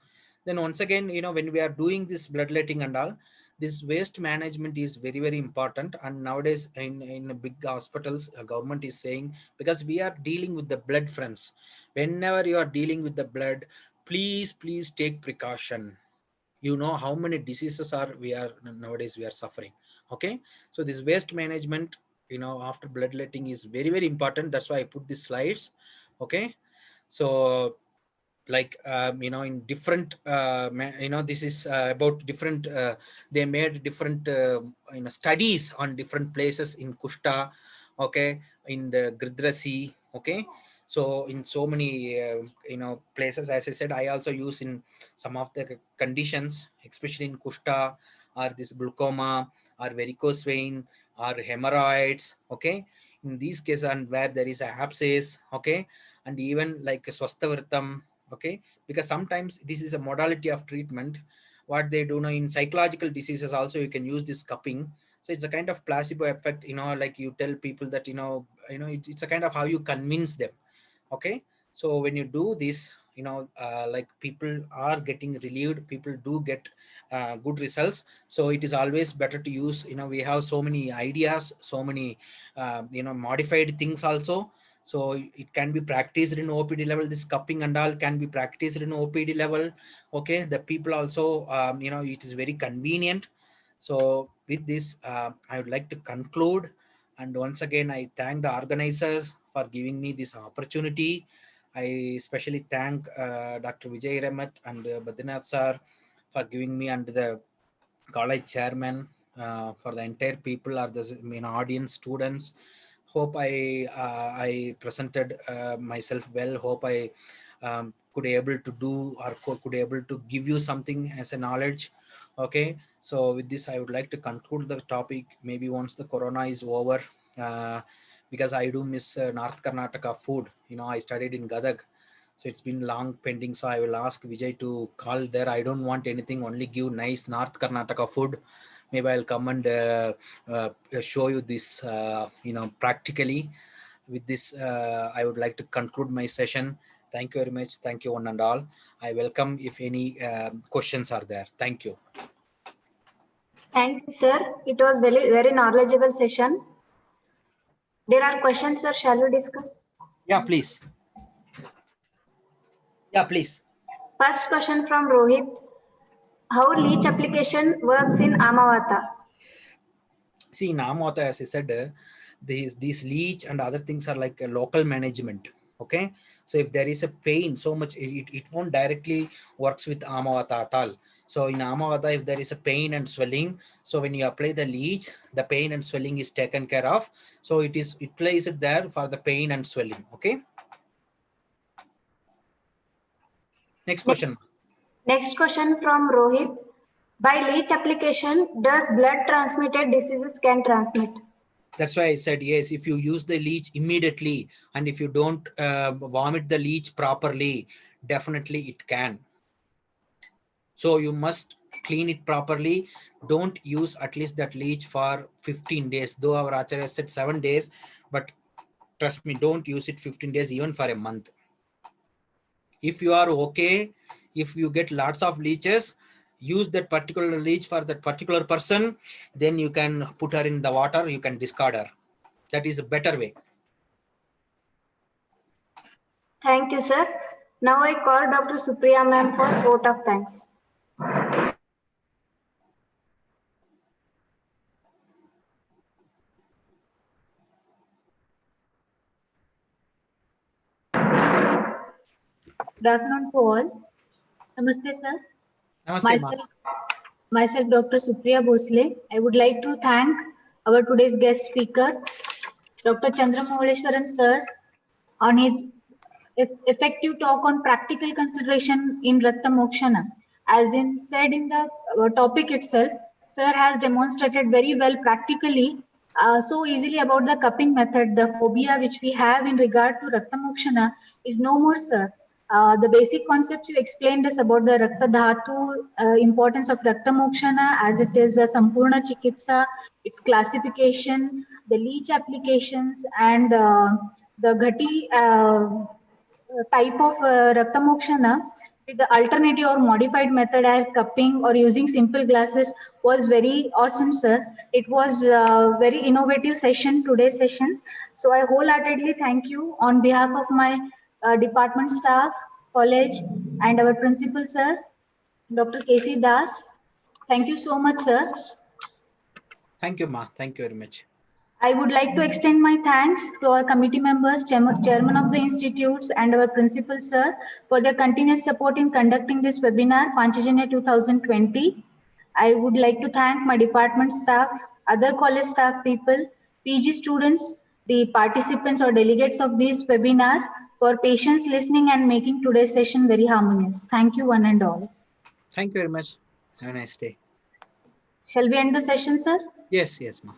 B: Then once again, when we are doing this bloodletting and all, this waste management is very, very important. And nowadays in big hospitals, government is saying, because we are dealing with the blood, friends, whenever you are dealing with the blood, please take precaution. How many diseases we are nowadays we are suffering. Okay, so this waste management, after bloodletting, is very, very important. That's why I put these slides. Okay, so like in different this is about different, they made different studies on different places in Kushta. Okay, in the Gridrasi. Okay, so in so many places, as I said, I also use in some of the conditions, especially in Kushta, or this glaucoma, or varicose vein, or hemorrhoids. Okay, in these cases, and where there is a abscess. Okay, and even like Swastavartam. Okay, because sometimes this is a modality of treatment. What they do now in psychological diseases also, you can use this cupping. So it's a kind of placebo effect, like you tell people that it's a kind of how you convince them. Okay, so when you do this, like people are getting relieved, people do get good results. So it is always better to use, we have so many ideas, so many modified things also. So it can be practiced in OPD level. This cupping and all can be practiced in OPD level. Okay, the people also, it is very convenient. So with this, I would like to conclude. And once again, I thank the organizers for giving me this opportunity. I especially thank Dr. Vijay Ramat and Badrinath sir for giving me, and the college chairman, for the entire people, or the audience, students. Hope I presented myself well. Hope I could able to do, or could able to give you something as a knowledge. Okay, so with this, I would like to conclude the topic. Maybe once the corona is over, uh, because I do miss North Karnataka food. I studied in Gadag, so it's been long pending. So I will ask Vijay to call there. I don't want anything, only give nice North Karnataka food. Maybe I'll come and show you this, practically. With this, I would like to conclude my session. Thank you very much. Thank you one and all. I welcome if any questions are there. Thank you.
A: Thank you, sir. It was very, very knowledgeable session. There are questions, sir. Shall we discuss?
B: Yeah, please. Yeah, please.
A: First question from Rohit. How leech application works in Amavata?
B: See, in Amavata, as I said, these leech and other things are like a local management. Okay, so if there is a pain so much, it won't directly works with Amavata at all. So in Amavata, if there is a pain and swelling, so when you apply the leech, the pain and swelling is taken care of. So it plays it there for the pain and swelling. Okay, next question.
A: Next question from Rohit. By leech application, does blood transmitted diseases can transmit?
B: That's why I said yes. If you use the leech immediately and if you don't vomit the leech properly, definitely it can. So you must clean it properly. Don't use at least that leech for 15 days. Though our Acharya said 7 days, but trust me, don't use it 15 days, even for a month. If you are okay, if you get lots of leeches, use that particular leech for that particular person, then you can put her in the water, you can discard her. That is a better way.
A: Thank you, sir. Now I call Dr. Supriya ma'am for vote of thanks.
D: Good afternoon to all. Namaste, sir.
B: Namaste, ma.
D: Myself, Dr. Supriya Bhosle. I would like to thank our today's guest speaker, Dr. Chandramoleshwaran, sir, on his effective talk on practical consideration in Raktamokshana. As in said in the topic itself, sir has demonstrated very well practically, so easily about the cupping method. The phobia which we have in regard to Raktamokshana is no more, sir. The basic concepts you explained us about the Rakta Dhatu, importance of Raktamokshana as it is a Sampurna Chikitsa, its classification, the leech applications, and the Ghati type of Raktamokshana with the alternative or modified method at cupping or using simple glasses was very awesome, sir. It was a very innovative session, today's session. So I wholeheartedly thank you on behalf of my department staff, college, and our principal, sir, Dr. K.C. Das. Thank you so much, sir.
B: Thank you, ma. Thank you very much.
D: I would like to extend my thanks to our committee members, chairman of the institutes, and our principal, sir, for their continuous support in conducting this webinar, Paanchjanya 2020. I would like to thank my department staff, other college staff people, PG students, the participants or delegates of this webinar for patience listening and making today's session very harmonious. Thank you, one and all.
B: Thank you very much. Have a nice day.
D: Shall we end the session, sir?
B: Yes, yes, ma.